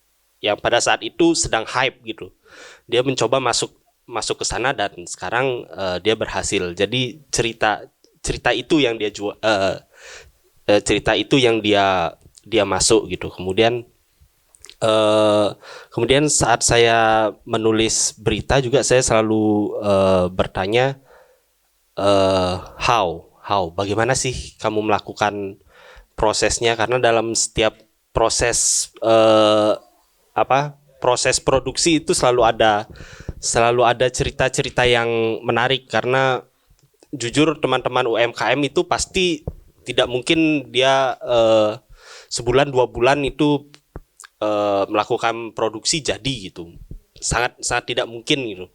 pada saat itu sedang hype gitu. Dia mencoba masuk ke sana dan sekarang dia berhasil. Jadi cerita itu yang dia jual, cerita itu yang dia masuk gitu. Kemudian saat saya menulis berita juga saya selalu bertanya how bagaimana sih kamu melakukan prosesnya, karena dalam setiap proses proses produksi itu selalu ada cerita-cerita yang menarik, karena jujur teman-teman UMKM itu pasti tidak mungkin dia sebulan 2 bulan itu melakukan produksi jadi gitu, sangat tidak mungkin gitu.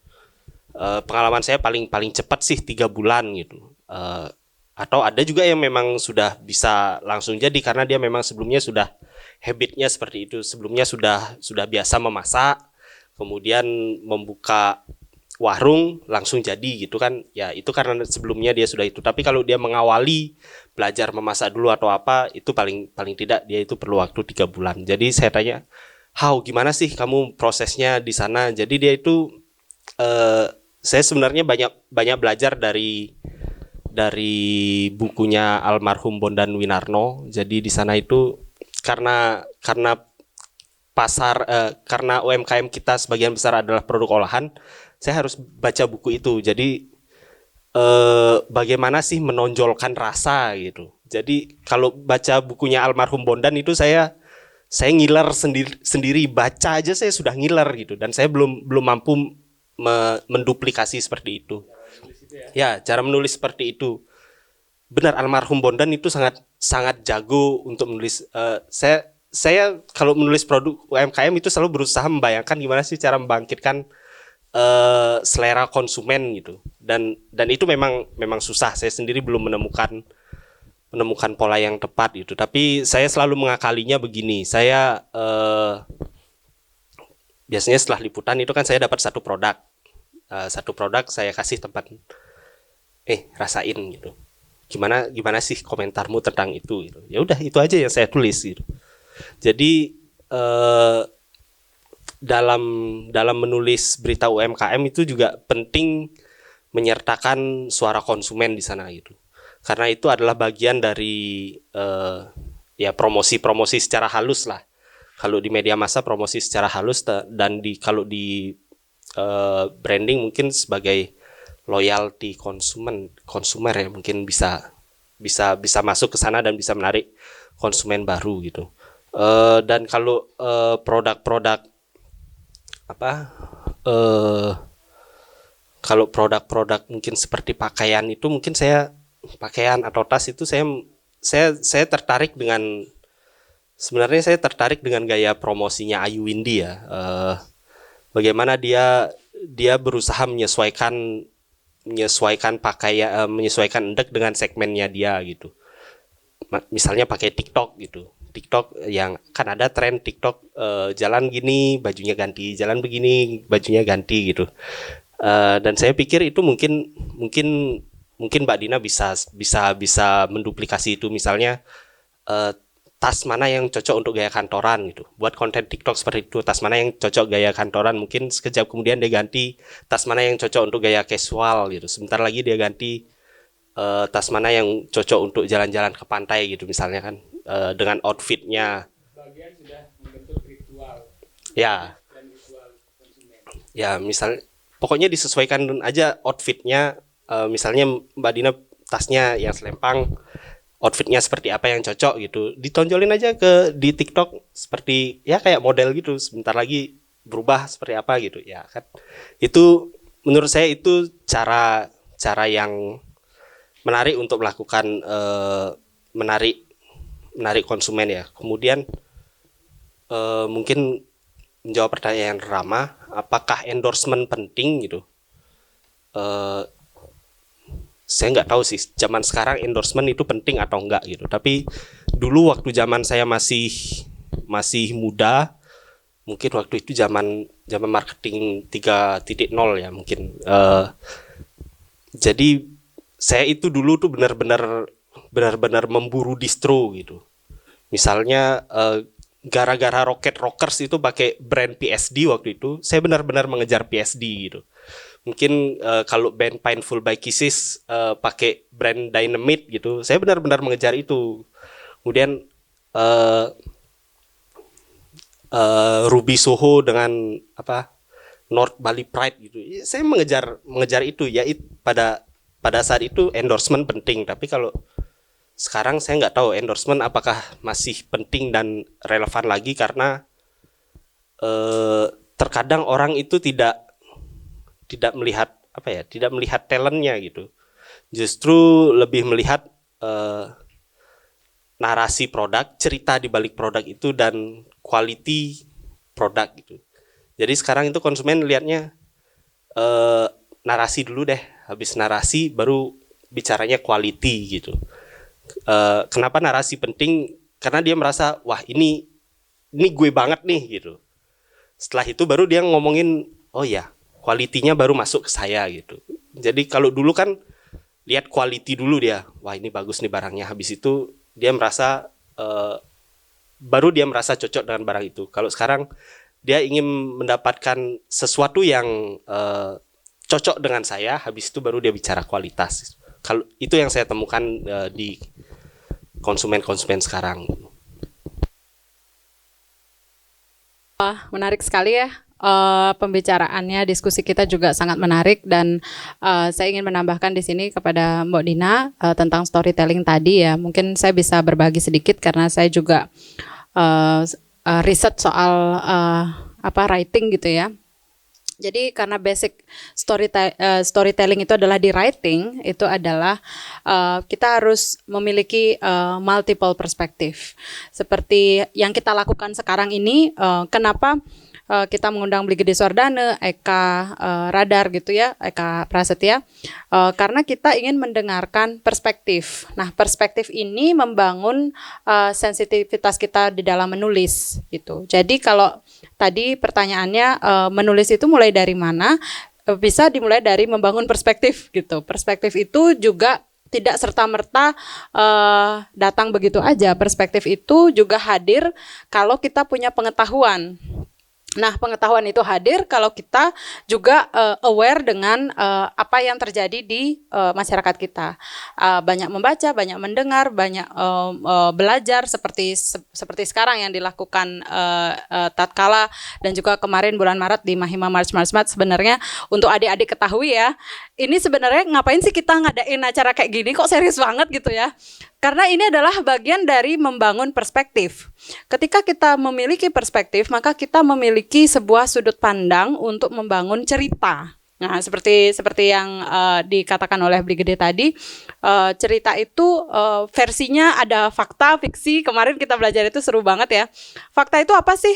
Pengalaman saya paling cepat sih 3 bulan gitu, atau ada juga yang memang sudah bisa langsung jadi karena dia memang sebelumnya sudah habitnya seperti itu, sebelumnya sudah biasa memasak, kemudian membuka warung langsung jadi gitu kan ya, itu karena sebelumnya dia sudah itu. Tapi kalau dia mengawali belajar memasak dulu atau apa, itu paling tidak dia itu perlu waktu 3 bulan. Jadi saya tanya, how gimana sih kamu prosesnya di sana? Jadi dia itu saya sebenarnya banyak belajar dari bukunya almarhum Bondan Winarno. Jadi di sana itu karena pasar karena UMKM kita sebagian besar adalah produk olahan, saya harus baca buku itu. Jadi bagaimana sih menonjolkan rasa gitu. Jadi kalau baca bukunya almarhum Bondan itu saya ngiler sendiri baca aja saya sudah ngiler gitu, dan saya belum mampu menduplikasi seperti itu. Ya, cara menulis seperti itu. Benar, almarhum Bondan itu sangat jago untuk menulis. saya kalau menulis produk UMKM itu selalu berusaha membayangkan gimana sih cara membangkitkan selera konsumen gitu. Dan itu memang susah. Saya sendiri belum menemukan pola yang tepat gitu. Tapi saya selalu mengakalinya begini. Saya biasanya setelah liputan itu kan saya dapat satu produk. Satu produk saya kasih tempat rasain gitu. Gimana sih komentarmu tentang itu gitu. Ya udah itu aja yang saya tulis gitu. Jadi dalam menulis berita UMKM itu juga penting menyertakan suara konsumen di sana gitu. Karena itu adalah bagian dari ya promosi secara halus lah. Kalau di media massa promosi secara halus dan kalau di branding mungkin sebagai loyalty konsumer ya, mungkin bisa masuk ke sana dan bisa menarik konsumen baru gitu. Dan kalau produk-produk kalau produk-produk mungkin seperti pakaian itu mungkin pakaian atau tas itu saya tertarik sebenarnya saya tertarik dengan gaya promosinya Ayu Windy ya. Bagaimana dia berusaha menyesuaikan pakaian, menyesuaikan endek dengan segmennya dia gitu. Misalnya pakai TikTok gitu. TikTok yang kan ada tren TikTok jalan gini bajunya ganti, jalan begini bajunya ganti gitu. Dan saya pikir itu mungkin Mbak Dina bisa menduplikasi itu, misalnya tas mana yang cocok untuk gaya kantoran gitu. Buat konten TikTok seperti itu, tas mana yang cocok gaya kantoran, mungkin sekejap kemudian dia ganti tas mana yang cocok untuk gaya casual gitu. Sebentar lagi dia ganti tas mana yang cocok untuk jalan-jalan ke pantai gitu misalnya kan, dengan outfitnya. Bagian sudah membentuk ritual. Ya. Dan ritual konsumen. Ya, misal pokoknya disesuaikan aja outfitnya. Misalnya Mbak Dina tasnya yang selempang, outfitnya seperti apa yang cocok gitu. Ditonjolin aja di TikTok seperti ya kayak model gitu. Sebentar lagi berubah seperti apa gitu ya kan. Itu menurut saya itu cara yang menarik untuk melakukan menarik konsumen ya. Kemudian mungkin menjawab pertanyaan Rama, apakah endorsement penting gitu? Saya nggak tahu sih zaman sekarang endorsement itu penting atau enggak gitu. Tapi dulu waktu zaman saya masih muda, mungkin waktu itu zaman marketing 3.0 ya mungkin. Jadi saya itu dulu tuh benar-benar memburu distro gitu. Misalnya gara-gara Rocket Rockers itu pakai brand PSD waktu itu, saya benar-benar mengejar PSD gitu. Mungkin kalau band Painful by Kisses pakai brand Dynamite gitu, saya benar-benar mengejar itu. Kemudian Ruby Soho dengan North Bali Pride gitu, saya mengejar itu ya. Pada saat itu endorsement penting, tapi kalau sekarang saya nggak tahu endorsement apakah masih penting dan relevan lagi, karena terkadang orang itu tidak melihat tidak melihat talentnya gitu, justru lebih melihat narasi produk, cerita di balik produk itu dan quality produk gitu. Jadi sekarang itu konsumen lihatnya narasi dulu deh, habis narasi baru bicaranya quality gitu. Kenapa narasi penting? Karena dia merasa wah ini gue banget nih gitu. Setelah itu baru dia ngomongin, oh ya quality-nya baru masuk ke saya gitu. Jadi kalau dulu kan lihat quality dulu dia, wah ini bagus nih barangnya. Habis itu dia merasa baru dia merasa cocok dengan barang itu. Kalau sekarang dia ingin mendapatkan sesuatu yang cocok dengan saya, habis itu baru dia bicara kualitas. Kalau itu yang saya temukan di konsumen sekarang. Menarik sekali ya pembicaraannya, diskusi kita juga sangat menarik, dan saya ingin menambahkan di sini kepada Mbak Dina tentang storytelling tadi ya. Mungkin saya bisa berbagi sedikit karena saya juga riset soal writing gitu ya. Jadi karena basic storytelling itu adalah di writing, itu adalah kita harus memiliki multiple perspektif. Seperti yang kita lakukan sekarang ini, kenapa kita mengundang Brigade Sordana, Eka Radar gitu ya, Eka Prasetya, karena kita ingin mendengarkan perspektif. Nah, perspektif ini membangun sensitivitas kita di dalam menulis gitu. Jadi kalau tadi pertanyaannya menulis itu mulai dari mana? Bisa dimulai dari membangun perspektif gitu. Perspektif itu juga tidak serta-merta datang begitu aja. Perspektif itu juga hadir kalau kita punya pengetahuan. Nah, pengetahuan itu hadir kalau kita juga aware dengan apa yang terjadi di masyarakat kita. Banyak membaca, banyak mendengar, banyak belajar seperti sekarang yang dilakukan tatkala dan juga kemarin bulan Maret di Mahima March sebenarnya untuk adik-adik ketahui ya. Ini sebenarnya ngapain sih kita ngadain acara kayak gini kok serius banget gitu ya. Karena ini adalah bagian dari membangun perspektif. Ketika kita memiliki perspektif, maka kita memiliki sebuah sudut pandang untuk membangun cerita. Nah, seperti yang dikatakan oleh Brigade tadi, cerita itu versinya ada fakta, fiksi. Kemarin kita belajar itu seru banget ya. Fakta itu apa sih?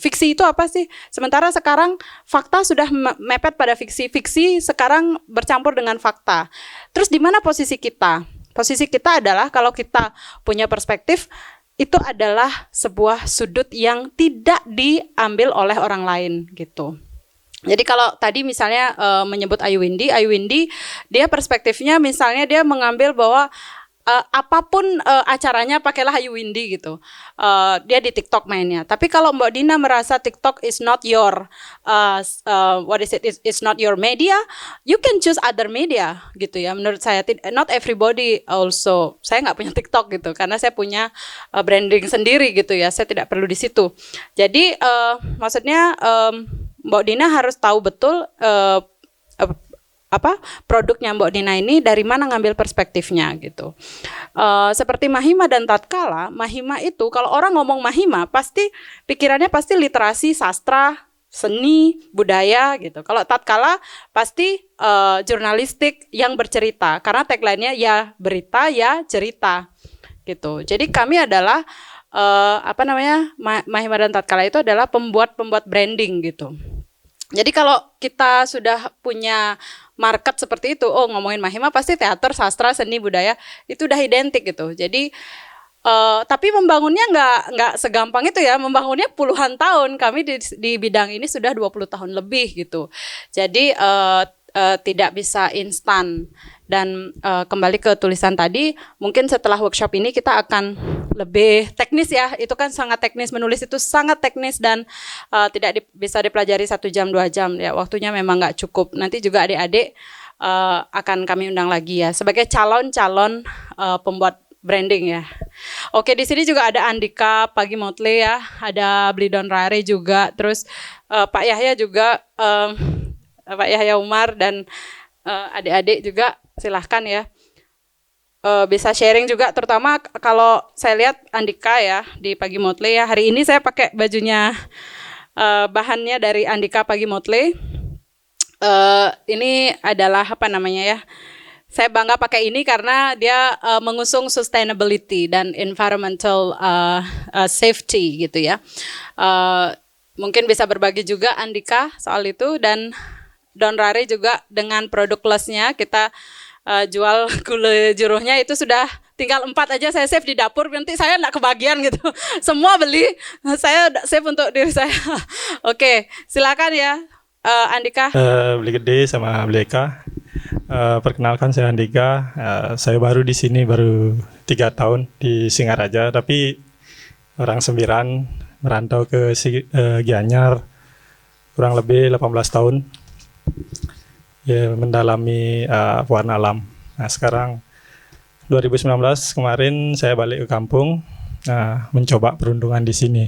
Fiksi itu apa sih? Sementara sekarang fakta sudah mepet pada fiksi. Fiksi sekarang bercampur dengan fakta. Terus di mana posisi kita? Posisi kita adalah kalau kita punya perspektif, itu adalah sebuah sudut yang tidak diambil oleh orang lain gitu. Jadi kalau tadi misalnya menyebut Ayu Windy dia perspektifnya misalnya dia mengambil bahwa apapun acaranya pakailah Ayu Windy gitu. Dia di TikTok mainnya. Tapi kalau Mbak Dina merasa TikTok is not your it's not your media, you can choose other media gitu ya. Menurut saya not everybody also. Saya nggak punya TikTok gitu karena saya punya branding sendiri gitu ya. Saya tidak perlu di situ. Jadi maksudnya Mbak Dina harus tahu betul produknya Mbak Dina ini dari mana ngambil perspektifnya gitu. Seperti Mahima dan Tatkala, Mahima itu kalau orang ngomong Mahima pasti pikirannya pasti literasi, sastra, seni, budaya gitu. Kalau Tatkala pasti jurnalistik yang bercerita karena tagline-nya ya berita ya cerita gitu. Jadi kami adalah Mahima dan Tatkala itu adalah pembuat branding gitu. Jadi kalau kita sudah punya market seperti itu, ngomongin Mahima pasti teater, sastra, seni, budaya itu udah identik gitu. Jadi tapi membangunnya nggak segampang itu ya. Membangunnya puluhan tahun. Kami di bidang ini sudah 20 tahun lebih gitu. Jadi tidak bisa instan. Dan kembali ke tulisan tadi, mungkin setelah workshop ini kita akan lebih teknis ya. Itu kan sangat teknis, menulis itu sangat teknis dan tidak bisa dipelajari 1 jam 2 jam ya. Waktunya memang nggak cukup. Nanti juga adik-adik akan kami undang lagi ya sebagai calon pembuat branding ya. Oke, di sini juga ada Andika Pagi Motle ya, ada Blidon Rare juga, terus Pak Yahya juga, Pak Yahya Umar dan adik-adik juga silahkan ya. Bisa sharing juga, terutama kalau saya lihat Andika ya di Pagi Motle ya. Hari ini saya pakai bajunya bahannya dari Andika Pagi Motle. Ini adalah saya bangga pakai ini karena dia mengusung sustainability dan environmental safety gitu ya. Mungkin bisa berbagi juga Andika soal itu, dan Don Rare juga dengan produk plusnya kita jual gula juruhnya itu sudah tinggal 4 aja saya save di dapur, nanti saya enggak kebagian gitu. Semua beli, saya save untuk diri saya. Oke, silakan ya Andika. Beli gede sama beli Eka. Perkenalkan saya Andika. Saya baru di sini baru 3 tahun di Singaraja, tapi orang Sembiran, merantau ke Gianyar kurang lebih 18 tahun. Ya, mendalami warna alam. Nah, sekarang 2019 kemarin saya balik ke kampung, mencoba peruntungan di sini.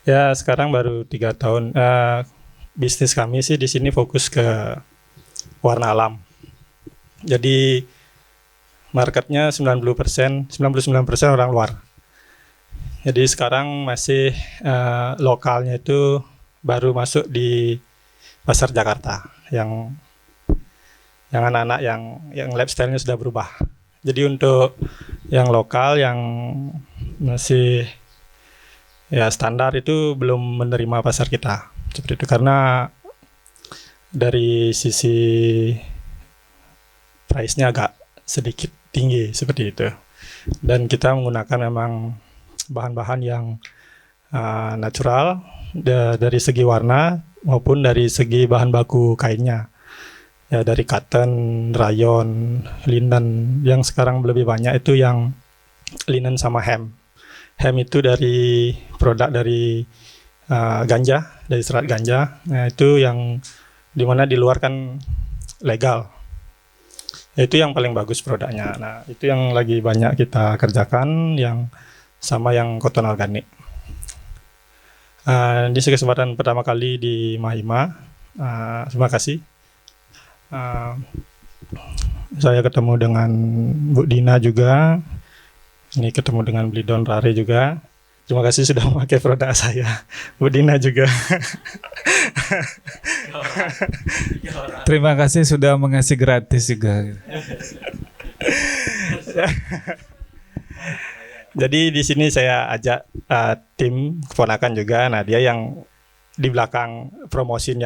Ya, sekarang baru 3 tahun. Bisnis kami sih di sini fokus ke warna alam. Jadi marketnya 99% orang luar. Jadi sekarang masih lokalnya itu baru masuk di pasar Jakarta yang anak-anak yang lifestyle-nya sudah berubah. Jadi untuk yang lokal yang masih ya standar itu belum menerima pasar kita seperti itu, karena dari sisi price-nya agak sedikit tinggi seperti itu, dan kita menggunakan memang bahan-bahan yang natural dari segi warna maupun dari segi bahan baku kainnya, ya dari cotton, rayon, linen. Yang sekarang lebih banyak itu yang linen sama hem. Hem itu dari produk dari ganja, dari serat ganja. Nah, itu yang dimana di luar kan legal. Itu yang paling bagus produknya. Nah, itu yang lagi banyak kita kerjakan, yang sama yang cotton organik. Di kesempatan pertama kali di Mahima, terima kasih. Saya ketemu dengan Bu Dina juga. Ini ketemu dengan Blidon Rare juga. Terima kasih sudah memakai produk saya. Bu Dina juga. Terima kasih sudah mengasih gratis juga. Jadi di sini saya ajak tim keponakan juga. Nah, dia yang di belakang promosin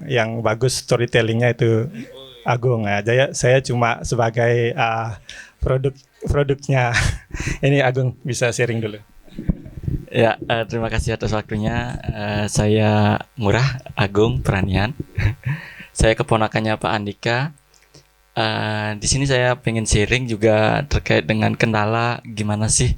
yang bagus storytellingnya itu Agung. Nah, saya cuma sebagai produknya. Ini Agung bisa sharing dulu. Ya, terima kasih atas waktunya. Saya Murah Agung Peranian. Saya keponakannya Pak Andika. Di sini saya pengen sharing juga terkait dengan kendala gimana sih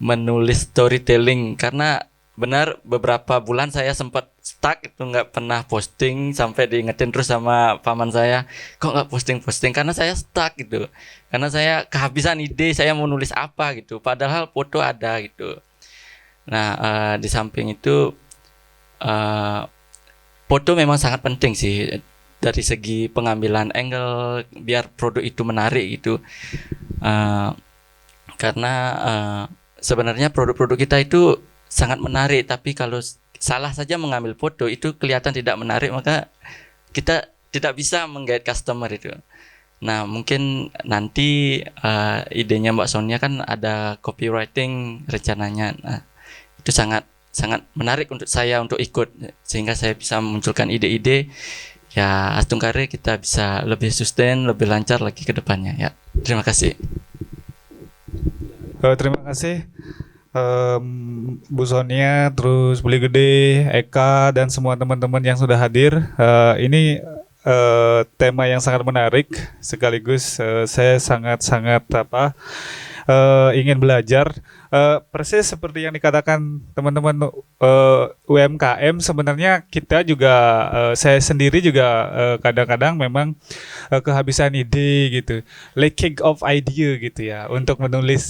menulis storytelling, karena benar beberapa bulan saya sempat stuck itu, nggak pernah posting, sampai diingetin terus sama paman saya, kok nggak posting karena saya stuck gitu, karena saya kehabisan ide saya mau nulis apa gitu, padahal foto ada gitu. Nah, di samping itu foto memang sangat penting sih dari segi pengambilan angle biar produk itu menarik gitu. Karena sebenarnya produk-produk kita itu sangat menarik, tapi kalau salah saja mengambil foto itu kelihatan tidak menarik, maka kita tidak bisa menggait customer itu. Nah, mungkin nanti idenya Mbak Sonia kan ada copywriting rencananya. Nah, itu sangat menarik untuk saya untuk ikut, sehingga saya bisa memunculkan ide-ide. Ya, Astungkare kita bisa lebih sustain, lebih lancar lagi ke depannya ya. Terima kasih. Terima kasih Bu Sonia, terus Beli Gede, Eka, dan semua teman-teman yang sudah hadir. Ini tema yang sangat menarik, sekaligus saya sangat-sangat ingin belajar. Persis seperti yang dikatakan teman-teman UMKM, sebenarnya kita juga saya sendiri juga kadang-kadang memang kehabisan ide gitu, lacking of idea gitu ya untuk menulis.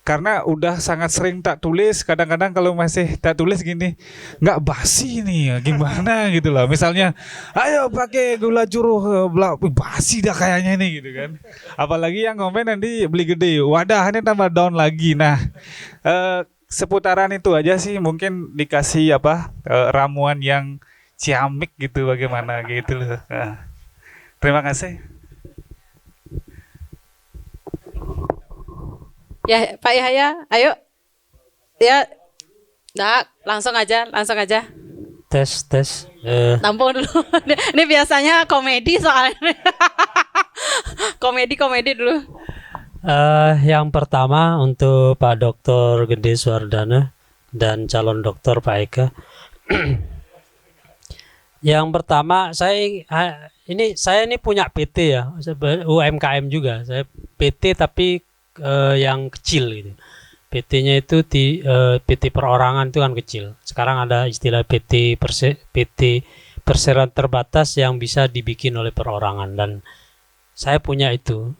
Karena udah sangat sering tak tulis, kadang-kadang kalau masih tak tulis gini, nggak basi nih, gimana gitu lah. Misalnya, ayo pakai gula juruh, basi dah kayaknya nih gitu kan. Apalagi yang komen nanti Beli Gede, wadahnya tambah down lagi. Nah, seputaran itu aja sih, mungkin dikasih ramuan yang ciamik gitu, bagaimana gitu loh. Nah, terima kasih. Ya, Pak Yahya, ayo. Ya, langsung aja. Tes. Tampung dulu. Ini biasanya komedi soalnya. komedi dulu. Yang pertama untuk Pak Dr. Gede Suwardana dan calon dokter Pak Eka. Yang pertama saya ini punya PT ya, UMKM juga. Saya PT tapi yang kecil gitu. PT-nya itu PT perorangan itu kan kecil. Sekarang ada istilah PT perseroan terbatas yang bisa dibikin oleh perorangan, dan saya punya itu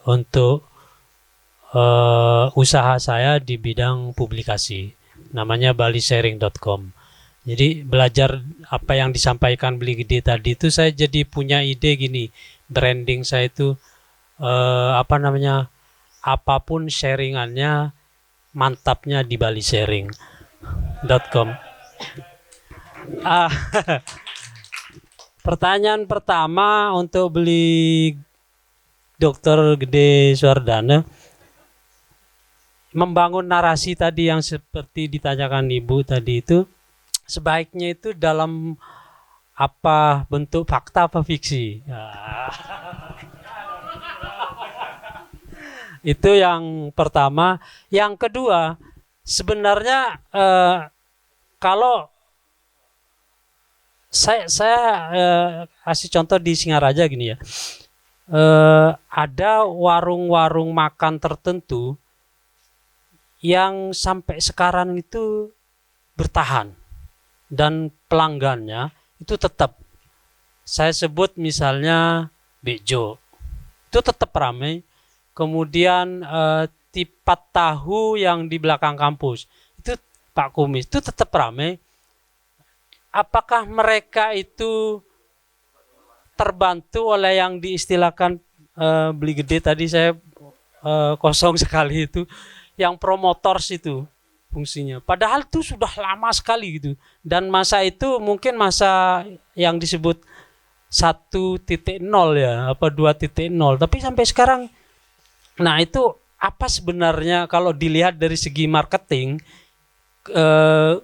untuk usaha saya di bidang publikasi. Namanya balisharing.com. Jadi belajar apa yang disampaikan Beli Gede tadi itu, saya jadi punya ide gini. Branding saya itu apapun sharingannya, mantapnya di balisharing.com. Pertanyaan pertama untuk beli Dokter Gede Suardana, membangun narasi tadi yang seperti ditanyakan Ibu tadi itu, sebaiknya itu dalam apa bentuk fakta apa fiksi? Itu yang pertama. Yang kedua, sebenarnya kalau saya kasih contoh di Singaraja gini ya, ada warung-warung makan tertentu yang sampai sekarang itu bertahan dan pelanggannya itu tetap, saya sebut misalnya Bejo itu tetap ramai. Kemudian Tipat Tahu yang di belakang kampus itu Pak Kumis itu tetap ramai. Apakah mereka itu terbantu oleh yang diistilahkan beli gede tadi, saya kosong sekali itu, yang promotors itu fungsinya. Padahal itu sudah lama sekali gitu. Dan masa itu mungkin masa yang disebut 1.0 ya, apa 2.0. Tapi sampai sekarang, nah itu apa sebenarnya kalau dilihat dari segi marketing,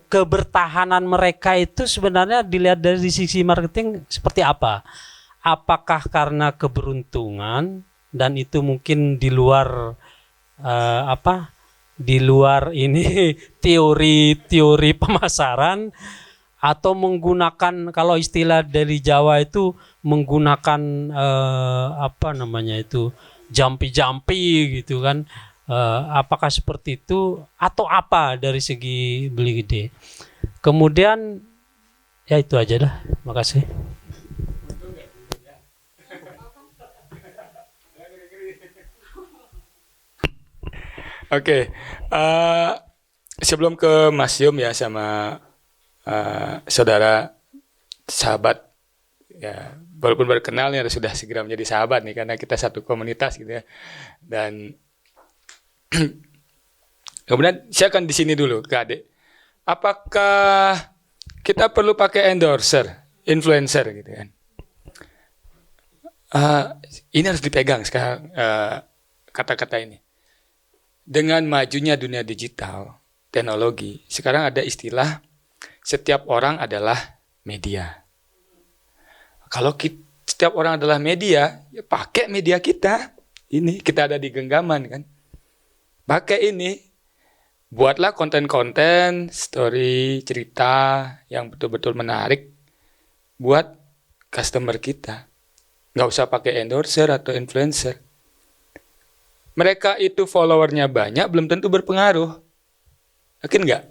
kebertahanan mereka itu sebenarnya dilihat dari sisi marketing seperti apa? Apakah karena keberuntungan dan itu mungkin di luar di luar ini teori pemasaran, atau menggunakan, kalau istilah dari Jawa itu menggunakan jampi gitu kan, apakah seperti itu atau apa dari segi beli gede? Kemudian ya itu aja dah, makasih. Oke, sebelum ke Mas Yum ya sama saudara sahabat ya, walaupun berkenal nih sudah segera menjadi sahabat nih karena kita satu komunitas gitu ya. Dan kemudian saya akan di sini dulu ke Adik. Apakah kita perlu pakai endorser, influencer gitu kan? Ini harus dipegang sekarang kata-kata ini. Dengan majunya dunia digital, teknologi, sekarang ada istilah setiap orang adalah media. Kalau setiap orang adalah media, ya pakai media kita. Ini kita ada di genggaman kan. Pakai ini, buatlah konten-konten, story, cerita yang betul-betul menarik buat customer kita. Nggak usah pakai endorser atau influencer. Mereka itu followernya banyak, belum tentu berpengaruh. Yakin nggak?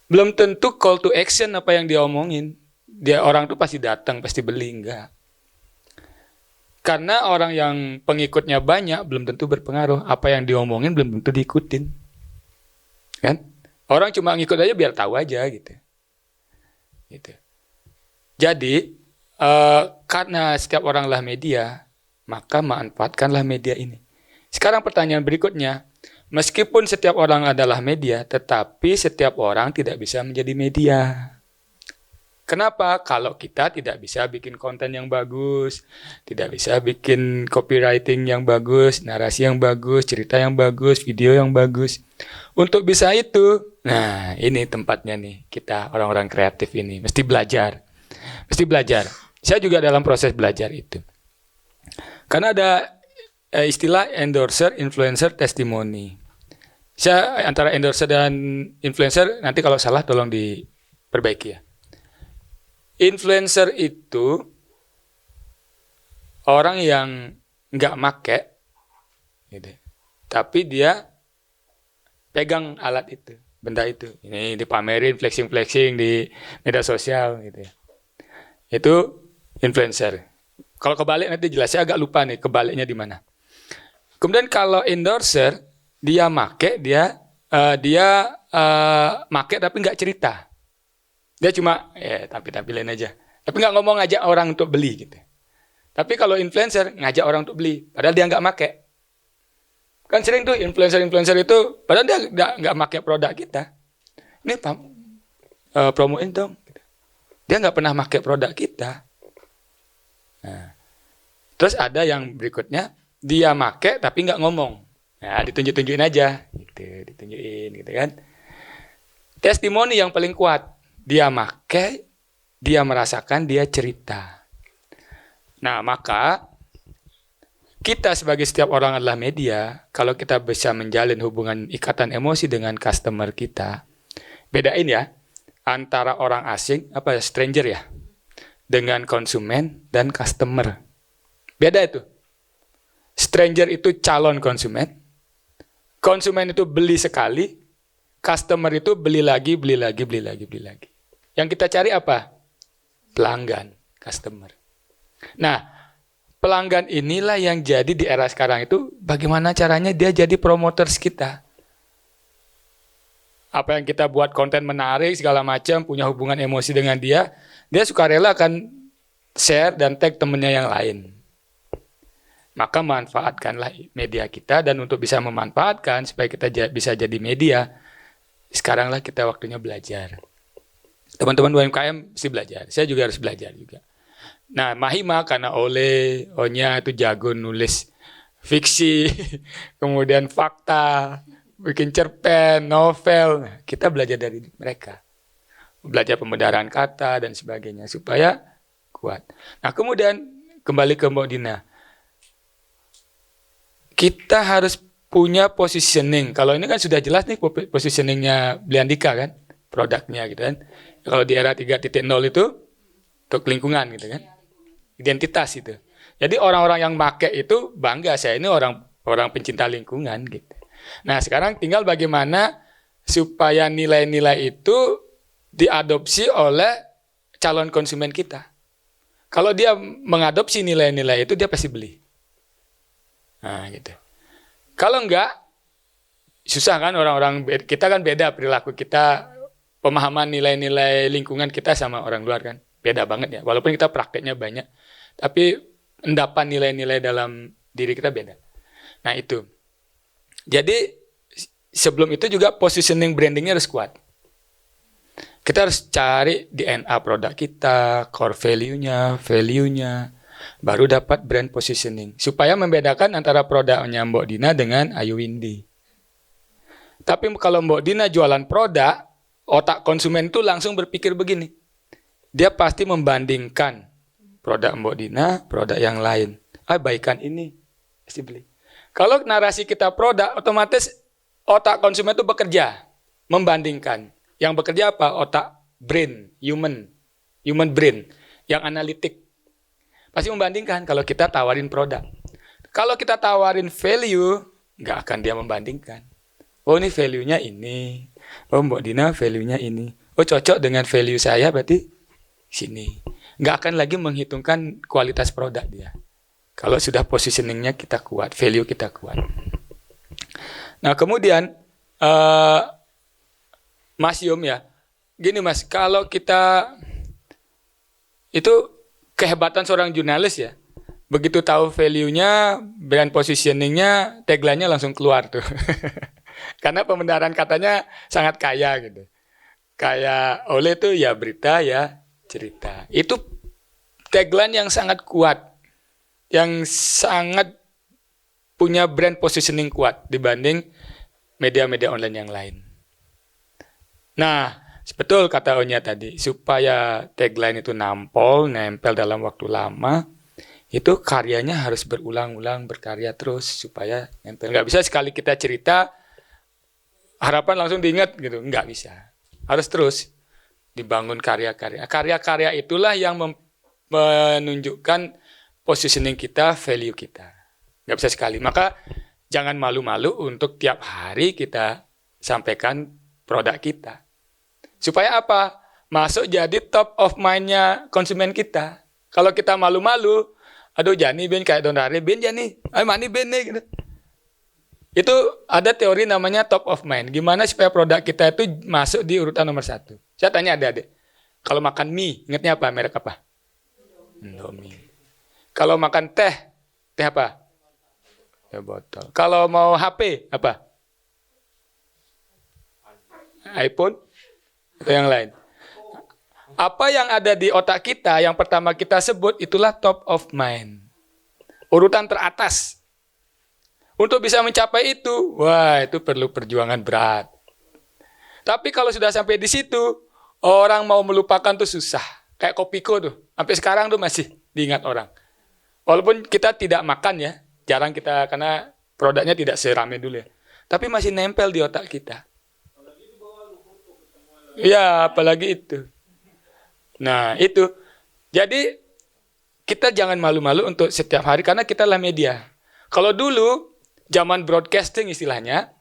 Belum tentu call to action apa yang dia omongin. Orang tuh pasti datang, pasti beli, enggak. Karena orang yang pengikutnya banyak, belum tentu berpengaruh. Apa yang diomongin belum tentu diikutin. Kan? Orang cuma ngikut aja biar tahu aja gitu. Jadi, karena setiap orang lah media, maka manfaatkanlah media ini. Sekarang pertanyaan berikutnya, meskipun setiap orang adalah media, tetapi setiap orang tidak bisa menjadi media. Kenapa? Kalau kita tidak bisa bikin konten yang bagus, tidak bisa bikin copywriting yang bagus, narasi yang bagus, cerita yang bagus, video yang bagus. Untuk bisa itu, nah ini tempatnya nih, kita orang-orang kreatif ini, mesti belajar. Mesti belajar. Saya juga dalam proses belajar itu. Karena ada istilah endorser, influencer, testimoni. Saya antara endorser dan influencer, nanti kalau salah tolong diperbaiki ya. Influencer itu orang yang nggak make, gitu. Tapi dia pegang alat itu, benda itu. Ini dipamerin, flexing di media sosial, gitu ya. Itu influencer. Kalau kebalik nanti jelas, saya agak lupa nih kebaliknya di mana. Kemudian kalau endorser, dia make, dia make tapi nggak cerita. Dia cuma tampilin aja. Tapi nggak ngomong ngajak orang untuk beli gitu. Tapi kalau influencer ngajak orang untuk beli, padahal dia nggak make. Kan sering tuh influencer itu, padahal dia nggak make produk kita. Ini promoin dong. Dia nggak pernah make produk kita. Nah, terus ada yang berikutnya, dia make tapi nggak ngomong. Nah, ditunjuk-tunjukin aja, gitu, ditunjukin, gitu kan. Testimoni yang paling kuat, dia make, dia merasakan, dia cerita. Nah, maka kita sebagai setiap orang adalah media. Kalau kita bisa menjalin hubungan ikatan emosi dengan customer kita, bedain ya antara orang asing, apa ya, stranger ya, dengan konsumen dan customer. Beda itu. Stranger itu calon konsumen. Konsumen itu beli sekali, customer itu beli lagi, beli lagi, beli lagi, beli lagi. Yang kita cari apa? Pelanggan, customer. Nah, pelanggan inilah yang jadi di era sekarang itu bagaimana caranya dia jadi promoters kita. Apa yang kita buat konten menarik segala macam, punya hubungan emosi dengan dia sukarela akan share dan tag temennya yang lain. Maka manfaatkanlah media kita, dan untuk bisa memanfaatkan supaya kita bisa jadi media, sekaranglah kita waktunya belajar. Teman-teman UMKM mesti belajar, saya juga harus belajar juga. Nah, Mahima karena Onya itu jago nulis fiksi, kemudian fakta, bikin cerpen, novel. Nah, kita belajar dari mereka. Belajar pembenaran kata dan sebagainya supaya kuat. Nah, kemudian kembali ke Mbak Dina. Kita harus punya positioning. Kalau ini kan sudah jelas nih positioningnya Bliandika kan, produknya gitu kan. Kalau di era 3.0 itu untuk lingkungan gitu kan. Identitas itu. Jadi orang-orang yang pakai itu bangga, saya ini orang pencinta lingkungan gitu. Nah, sekarang tinggal bagaimana supaya nilai-nilai itu diadopsi oleh calon konsumen kita. Kalau dia mengadopsi nilai-nilai itu, dia pasti beli. Nah, gitu. Kalau enggak, susah kan orang-orang, kita kan beda perilaku kita, pemahaman nilai-nilai lingkungan kita sama orang luar kan. Beda banget ya, walaupun kita prakteknya banyak, tapi endapan nilai-nilai dalam diri kita beda. Nah, itu. Jadi, sebelum itu juga positioning brandingnya harus kuat. Kita harus cari DNA produk kita, core value-nya, baru dapat brand positioning. Supaya membedakan antara produknya Mbok Dina dengan Ayu Windy. Tapi kalau Mbok Dina jualan produk, otak konsumen itu langsung berpikir begini. Dia pasti membandingkan produk Mbok Dina, produk yang lain. Baikan ini, pasti beli. Kalau narasi kita produk, otomatis otak konsumen itu bekerja, membandingkan. Yang bekerja apa? Otak brain, human brain, yang analitik. Pasti membandingkan kalau kita tawarin produk. Kalau kita tawarin value, nggak akan dia membandingkan. Oh, ini value-nya ini. Oh, Mbok Dina value-nya ini. Oh, cocok dengan value saya berarti sini. Nggak akan lagi menghitungkan kualitas produk dia. Kalau sudah positioning-nya kita kuat, value kita kuat. Nah, kemudian Mas Yum ya, gini Mas, kalau kita itu kehebatan seorang jurnalis ya, begitu tahu value-nya, brand positioning-nya, tagline-nya langsung keluar tuh. Karena pembenaran katanya sangat kaya gitu. Kayak oleh tuh ya berita ya cerita. Itu tagline yang sangat kuat, yang sangat punya brand positioning kuat dibanding media-media online yang lain. Nah, betul kata Onya tadi, supaya tagline itu nempel dalam waktu lama, itu karyanya harus berulang-ulang, berkarya terus supaya nempel. Nggak bisa sekali kita cerita, harapan langsung diingat gitu, nggak bisa. Harus terus dibangun karya-karya. Karya-karya itulah yang menunjukkan positioning kita, value kita. Nggak bisa sekali. Maka jangan malu-malu untuk tiap hari kita sampaikan produk kita. Supaya apa? Masuk jadi top of mind-nya konsumen kita. Kalau kita malu-malu, aduh Jani ben kayak Donare ben Jani, ayo mani ben nih gitu. Itu ada teori namanya top of mind. Gimana supaya produk kita itu masuk di urutan nomor 1. Saya tanya adik-adik, kalau makan mie, ingatnya apa? Merek apa? Indomie. Kalau makan teh apa? Ya botol. Kalau mau HP, apa? iPhone? Atau yang lain? Apa yang ada di otak kita, yang pertama kita sebut, itulah top of mind. Urutan teratas. Untuk bisa mencapai itu, wah itu perlu perjuangan berat. Tapi kalau sudah sampai di situ, orang mau melupakan tuh susah. Kayak Kopiko tuh, sampai sekarang tuh masih diingat orang. Walaupun kita tidak makan ya, jarang kita, karena produknya tidak seramai dulu ya. Tapi masih nempel di otak kita. Ya, apalagi itu. Nah, itu. Jadi, kita jangan malu-malu untuk setiap hari, karena kita lah media. Kalau dulu, zaman broadcasting istilahnya,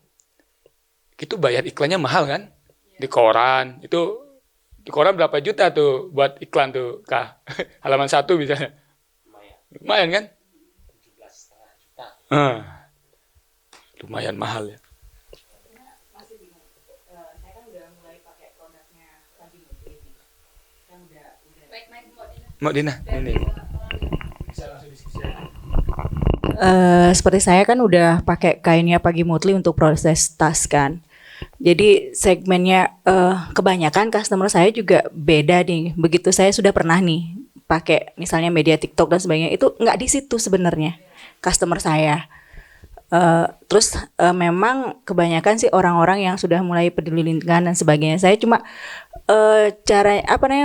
itu bayar iklannya mahal kan? Di koran, itu di koran berapa juta tuh buat iklan tuh, Kak? Halaman 1 misalnya. Lumayan kan? 17,5 juta. Lumayan mahal ya. Mbak Dina, ini. Seperti saya kan udah pakai kainnya Pagi Mutli untuk proses tas kan. Jadi segmennya kebanyakan customer saya juga beda nih. Begitu saya sudah pernah nih pakai misalnya media TikTok dan sebagainya, itu nggak di situ sebenarnya customer saya. Terus memang kebanyakan sih orang-orang yang sudah mulai peduli lingkungan dan sebagainya. Saya cuma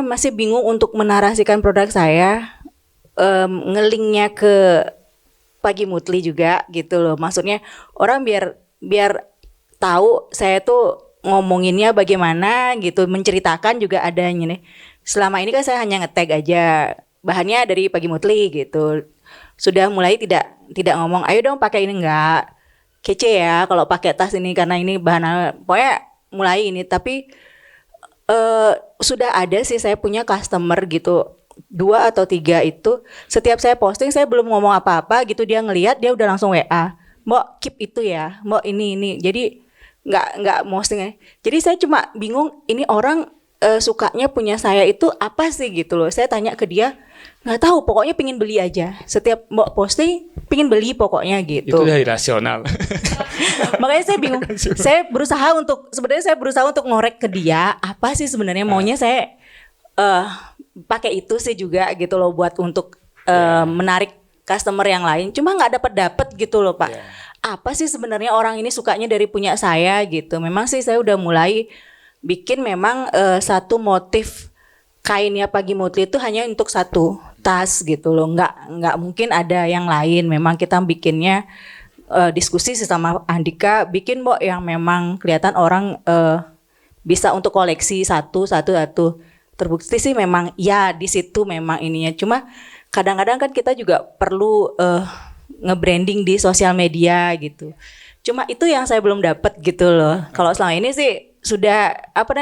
masih bingung untuk menarasikan produk saya, ngelinknya ke Pagi Mutli juga gitu loh. Maksudnya orang biar tahu saya tuh ngomonginnya bagaimana gitu, menceritakan juga adanya nih. Selama ini kan saya hanya nge-tag aja, bahannya dari Pagi Mutli gitu. Sudah mulai tidak ngomong, ayo dong pakai ini, enggak. Kece ya kalau pakai tas ini karena ini bahan, pokoknya mulai ini. Tapi sudah ada sih saya punya customer gitu, 2 atau 3 itu, setiap saya posting saya belum ngomong apa-apa gitu, dia ngelihat dia udah langsung WA, Mbak keep itu ya, Mbak ini. Jadi nggak posting. Jadi saya cuma bingung, ini orang sukanya punya saya itu apa sih gitu loh. Saya tanya ke dia, nggak tahu, pokoknya pingin beli aja. Setiap Mbak posting pingin beli pokoknya gitu. Itu dari rasional. Makanya saya bingung. Saya berusaha untuk ngorek ke dia apa sih sebenarnya maunya saya pakai itu sih juga gitu loh, buat untuk menarik customer yang lain. Cuma nggak dapat gitu loh Pak. Apa sih sebenarnya orang ini sukanya dari punya saya gitu. Memang sih saya udah mulai bikin memang satu motif kainnya Pagi Mutli itu hanya untuk satu tas gitu loh. Nggak mungkin ada yang lain. Memang kita bikinnya diskusi sama Andika, bikin Mbok yang memang kelihatan orang bisa untuk koleksi satu. Terbukti sih memang ya di situ memang ininya. Cuma kadang-kadang kan kita juga perlu nge-branding di sosial media gitu. Cuma itu yang saya belum dapat gitu loh. Kalau selama ini sih sudah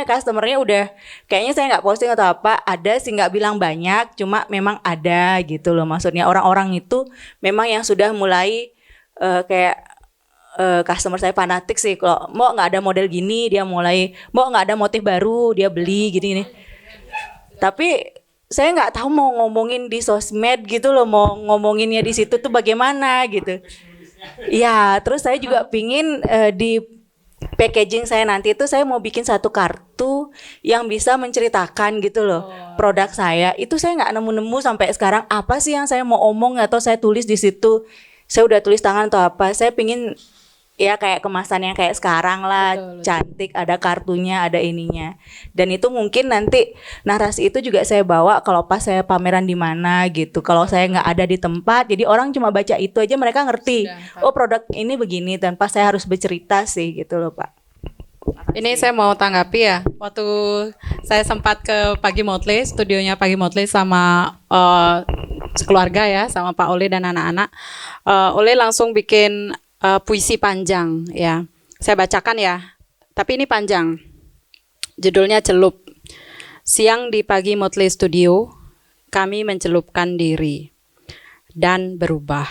customernya udah kayaknya saya nggak posting atau apa, ada sih, nggak bilang banyak, cuma memang ada gitu loh. Maksudnya orang-orang itu memang yang sudah mulai kayak customer saya fanatik sih. Kalau mau nggak ada model gini dia mulai, mau nggak ada motif baru dia beli gini. Tapi saya nggak tahu mau ngomongin di sosmed gitu loh, mau ngomonginnya di situ tuh bagaimana gitu. Ya, terus saya juga pingin di packaging saya nanti itu saya mau bikin satu kartu yang bisa menceritakan gitu loh produk saya. Itu saya nggak nemu sampai sekarang apa sih yang saya mau omong atau saya tulis di situ. Saya udah tulis tangan atau apa. Saya pingin ya kayak kemasan yang kayak sekarang lah, betul. Cantik, ada kartunya, ada ininya. Dan itu mungkin nanti narasi itu juga saya bawa kalau pas saya pameran di mana gitu. Kalau saya nggak ada di tempat, jadi orang cuma baca itu aja mereka ngerti. Oh produk ini begini, tanpa saya harus bercerita sih gitu loh Pak. Ini saya mau tanggapi ya. Waktu saya sempat ke Pagi Mutli, studionya Pagi Mutli sama sekeluarga ya, sama Pak Oli dan anak-anak. Oli langsung bikin puisi panjang ya. Saya bacakan ya. Tapi ini panjang. Judulnya Celup. Siang di Pagi Mutli Studio, kami mencelupkan diri dan berubah.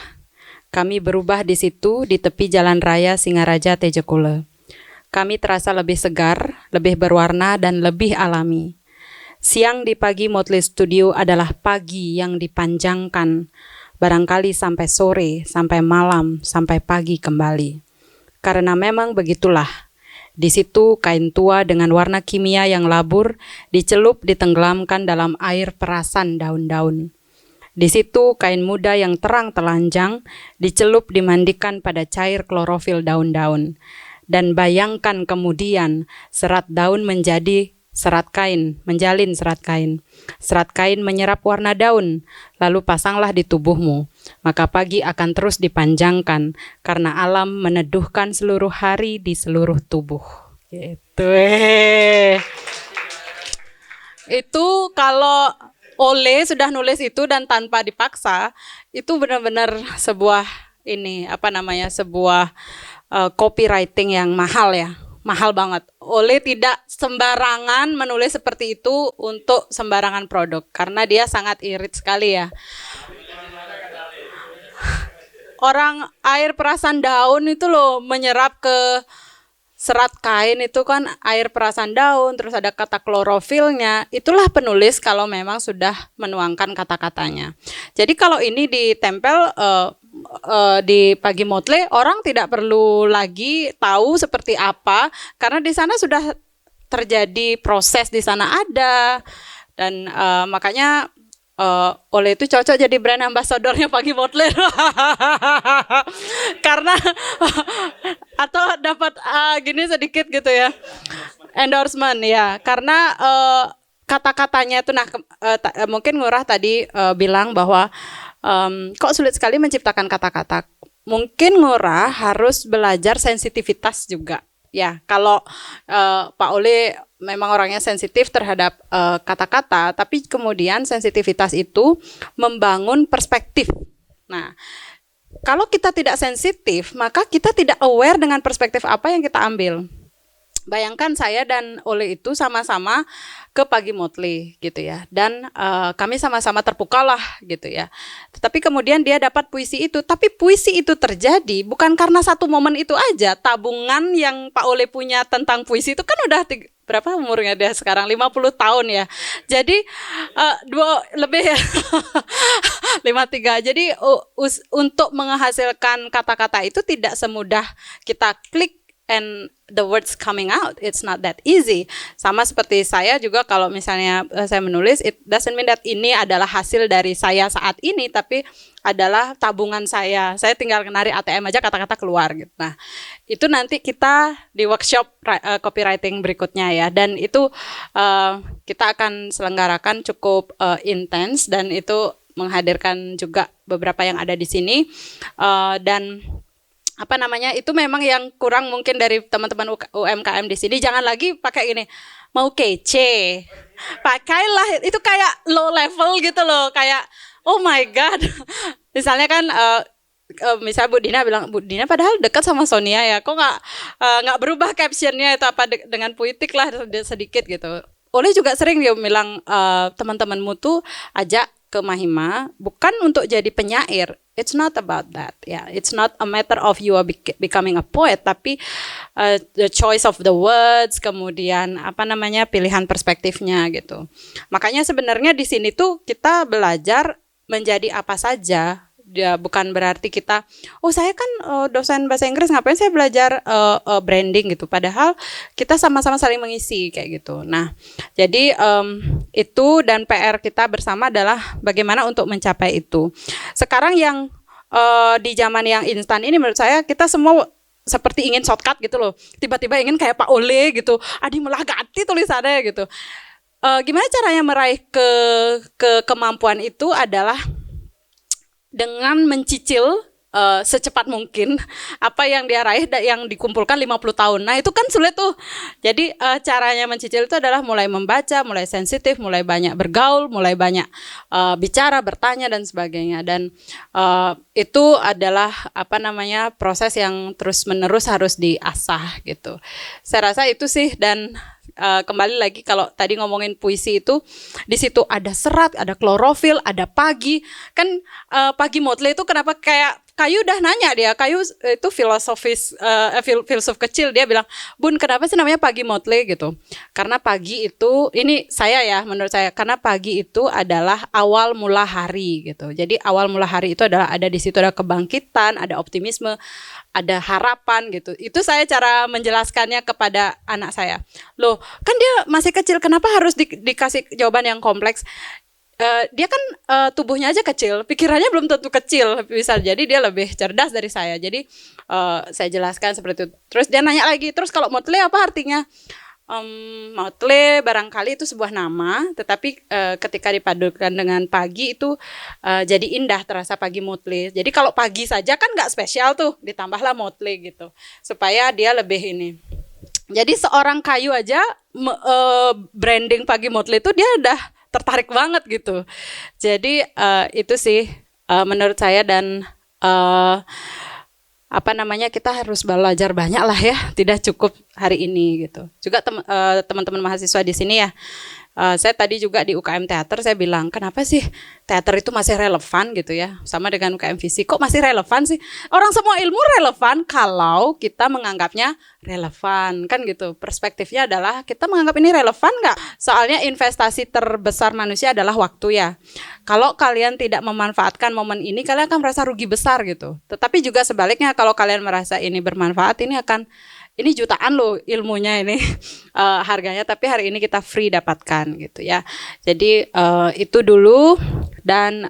Kami berubah di situ di tepi jalan raya Singaraja Tejekule. Kami terasa lebih segar, lebih berwarna dan lebih alami. Siang di Pagi Mutli Studio adalah pagi yang dipanjangkan, barangkali sampai sore, sampai malam, sampai pagi kembali. Karena memang begitulah, Di situ kain tua dengan warna kimia yang labur dicelup ditenggelamkan dalam air perasan daun-daun. Di situ kain muda yang terang telanjang dicelup dimandikan pada cair klorofil daun-daun. Dan bayangkan kemudian serat daun menjadi serat kain, menjalin serat kain. Serat kain menyerap warna daun, lalu pasanglah di tubuhmu. Maka pagi akan terus dipanjangkan, karena alam meneduhkan seluruh hari di seluruh tubuh. Gitu. Itu kalau Ole sudah nulis itu dan tanpa dipaksa, itu benar-benar sebuah sebuah copywriting yang mahal ya. Mahal banget. Ole tidak sembarangan menulis seperti itu untuk sembarangan produk karena dia sangat irit sekali ya. Orang air perasan daun itu loh menyerap ke serat kain itu kan air perasan daun, terus ada kata klorofilnya. Itulah penulis kalau memang sudah menuangkan kata-katanya. Jadi kalau ini ditempel di Pagi Motley, orang tidak perlu lagi tahu seperti apa karena di sana sudah terjadi proses, di sana ada. Dan makanya Ole itu cocok jadi brand ambassadornya Pagi Motley. Karena atau dapat gini sedikit gitu ya, endorsement ya, karena kata-katanya itu mungkin Ngurah tadi bilang bahwa kok sulit sekali menciptakan kata-kata. Mungkin Ngurah harus belajar sensitivitas juga. Ya, kalau Pak Ole memang orangnya sensitif terhadap kata-kata, tapi kemudian sensitivitas itu membangun perspektif. Nah, kalau kita tidak sensitif, maka kita tidak aware dengan perspektif apa yang kita ambil. Bayangkan saya dan Ole itu sama-sama ke Pagi Motley gitu ya, dan kami sama-sama terpukau lah gitu ya. Tetapi kemudian dia dapat puisi itu, tapi puisi itu terjadi bukan karena satu momen itu aja. Tabungan yang Pak Ole punya tentang puisi itu kan udah berapa umurnya dia sekarang? 50 tahun ya. Jadi lebih ya. 53. Jadi untuk menghasilkan kata-kata itu tidak semudah kita klik and the words coming out, it's not that easy. Sama seperti saya juga kalau misalnya saya menulis, it doesn't mean that ini adalah hasil dari saya saat ini, tapi adalah tabungan saya. Saya tinggal narik ATM aja kata-kata keluar gitu. Nah, itu nanti kita di workshop copywriting berikutnya ya, dan itu kita akan selenggarakan cukup intens, dan itu menghadirkan juga beberapa yang ada di sini, dan itu memang yang kurang mungkin dari teman-teman UMKM di sini. Jangan lagi pakai gini, mau kece, pakailah itu kayak low level gitu loh, kayak oh my god. Misalnya kan misalnya Bu Dina bilang, Bu Dina padahal dekat sama Sonia ya, kok nggak berubah captionnya itu apa dengan puitik lah sedikit gitu. Oleh juga sering dia bilang teman-temanmu tuh ajak ke Mahima bukan untuk jadi penyair. It's not about that, ya. Yeah. It's not a matter of you are becoming a poet, tapi the choice of the words, kemudian pilihan perspektifnya gitu. Makanya sebenarnya di sini tuh kita belajar menjadi apa saja. Ya, bukan berarti kita, saya kan dosen bahasa Inggris, ngapain saya belajar branding gitu. Padahal kita sama-sama saling mengisi kayak gitu. Nah, jadi itu, dan PR kita bersama adalah bagaimana untuk mencapai itu. Sekarang yang di zaman yang instan ini menurut saya kita semua seperti ingin shortcut gitu loh. Tiba-tiba ingin kayak Pak Ole gitu. Adi melagati tulisannya gitu. Gimana caranya meraih kemampuan itu adalah dengan mencicil secepat mungkin apa yang dia raih yang dikumpulkan 50 tahun. Nah, itu kan sulit tuh. Jadi caranya mencicil itu adalah mulai membaca, mulai sensitif, mulai banyak bergaul, mulai banyak bicara, bertanya dan sebagainya. Dan itu adalah proses yang terus-menerus harus diasah gitu. Saya rasa itu sih. Dan kembali lagi kalau tadi ngomongin puisi itu, di situ ada serat, ada klorofil, ada pagi. Kan Pagi Motley itu kenapa kayak Kayu udah nanya dia, Kayu itu filsuf kecil, dia bilang, Bun kenapa sih namanya pagi motle gitu? Karena pagi itu, ini saya ya menurut saya, karena pagi itu adalah awal mula hari gitu. Jadi awal mula hari itu adalah ada di situ ada kebangkitan, ada optimisme, ada harapan gitu. Itu saya cara menjelaskannya kepada anak saya. Loh, kan dia masih kecil, kenapa harus dikasih jawaban yang kompleks? Dia kan tubuhnya aja kecil, pikirannya belum tentu kecil, bisa jadi dia lebih cerdas dari saya. Jadi saya jelaskan seperti itu. Terus dia nanya lagi, terus kalau motle apa artinya? Motle barangkali itu sebuah nama, tetapi ketika dipadukan dengan pagi itu jadi indah, terasa pagi motle. Jadi kalau pagi saja kan nggak spesial tuh, ditambahlah motle gitu, supaya dia lebih ini. Jadi seorang Kayu aja branding pagi motle itu dia udah tertarik banget gitu. Jadi itu sih menurut saya, dan kita harus belajar banyak lah ya, tidak cukup hari ini gitu. Juga teman-teman mahasiswa di sini ya, saya tadi juga di UKM Teater saya bilang, kenapa sih teater itu masih relevan gitu ya, sama dengan UKM Fisik, kok masih relevan sih? Orang semua ilmu relevan kalau kita menganggapnya relevan, kan gitu. Perspektifnya adalah kita menganggap ini relevan nggak? Soalnya investasi terbesar manusia adalah waktu ya. Kalau kalian tidak memanfaatkan momen ini, kalian akan merasa rugi besar gitu. Tetapi juga sebaliknya, kalau kalian merasa ini bermanfaat, ini jutaan loh ilmunya ini harganya, tapi hari ini kita free dapatkan gitu ya. Jadi itu dulu, dan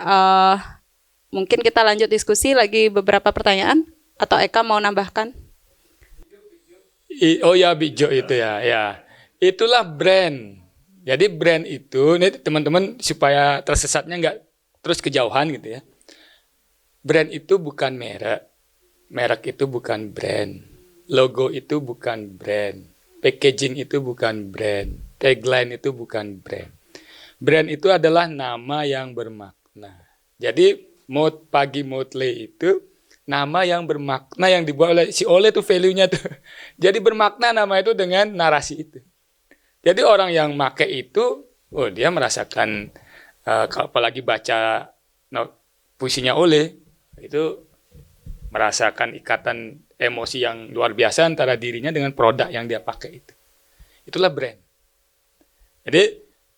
mungkin kita lanjut diskusi lagi beberapa pertanyaan, atau Eka mau nambahkan? Oh ya, Bijo itu ya. Itulah brand. Jadi brand itu, ini teman-teman supaya tersesatnya nggak terus kejauhan gitu ya. Brand itu bukan merek. Merek itu bukan brand. Logo itu bukan brand. Packaging itu bukan brand. Tagline itu bukan brand. Brand itu adalah nama yang bermakna. Jadi pagi motle itu nama yang bermakna yang dibuat oleh si Ole tuh, value-nya tuh. Jadi bermakna nama itu dengan narasi itu. Jadi orang yang make itu, dia merasakan, apalagi baca puisinya Ole, itu merasakan ikatan emosi yang luar biasa antara dirinya dengan produk yang dia pakai itu. Itulah brand. Jadi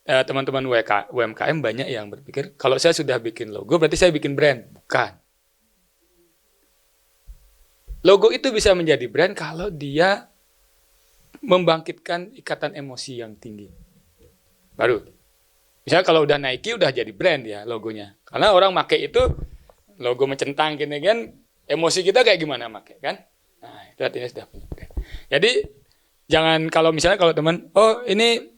teman-teman UMKM banyak yang berpikir, kalau saya sudah bikin logo, berarti saya bikin brand. Bukan. Logo itu bisa menjadi brand kalau dia membangkitkan ikatan emosi yang tinggi. Baru. Misalnya kalau udah Nike udah jadi brand ya logonya. Karena orang pakai itu logo mencentang gini kan, emosi kita kayak gimana pakai kan? Nah, itu artinya sudah punya brand. Jadi jangan kalau teman, ini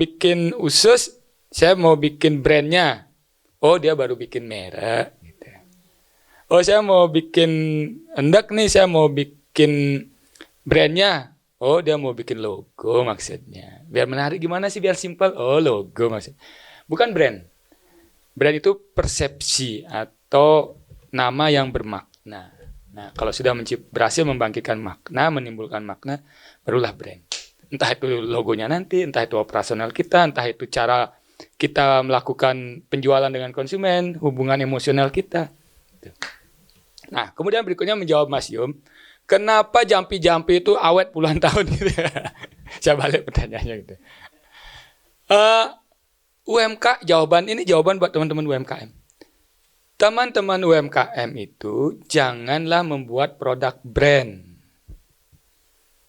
bikin usus, saya mau bikin brandnya. Dia baru bikin merek gitu. Saya mau bikin hendak nih, saya mau bikin brandnya. Dia mau bikin logo maksudnya. Biar menarik gimana sih, biar simpel? Logo maksudnya. Bukan brand. Brand itu persepsi atau nama yang bermakna. Nah, kalau sudah berhasil membangkitkan makna, menimbulkan makna, barulah brand. Entah itu logonya nanti, entah itu operasional kita, entah itu cara kita melakukan penjualan dengan konsumen, hubungan emosional kita. Nah, kemudian berikutnya menjawab Mas Yum, kenapa jampi-jampi itu awet puluhan tahun gitu? Saya balik pertanyaannya gitu. Jawaban buat teman-teman UMKM. Teman-teman UMKM itu janganlah membuat produk brand.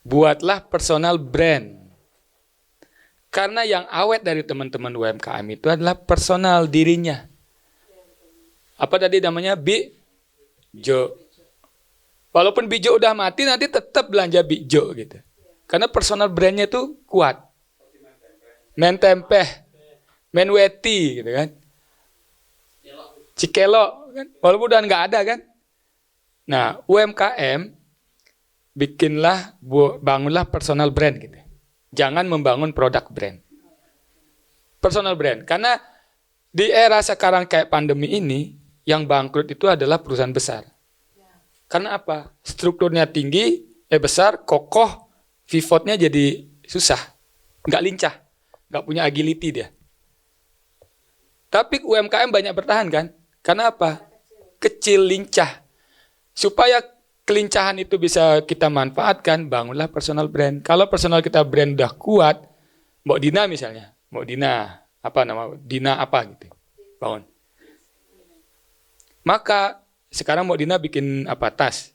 Buatlah personal brand. Karena yang awet dari teman-teman UMKM itu adalah personal dirinya. Apa tadi namanya? Bijo. Walaupun Bijo udah mati, nanti tetap belanja Bijo gitu. Karena personal brandnya itu kuat. Men tempeh, men weti gitu kan. Cikelo kan, walaupun udah nggak ada kan. Nah, UMKM bangunlah personal brand gitu. Jangan membangun produk brand. Personal brand, karena di era sekarang kayak pandemi ini, yang bangkrut itu adalah perusahaan besar. Karena apa? Strukturnya tinggi, besar, kokoh, pivotnya jadi susah, nggak lincah, nggak punya agility dia. Tapi UMKM banyak bertahan kan? Karena apa? Kecil, lincah. Supaya kelincahan itu bisa kita manfaatkan, bangunlah personal brand. Kalau personal kita brand udah kuat, Mbok Dina misalnya, Mbok Dina, apa nama, Dina apa gitu, bangun. Maka sekarang Mbok Dina bikin apa, tas.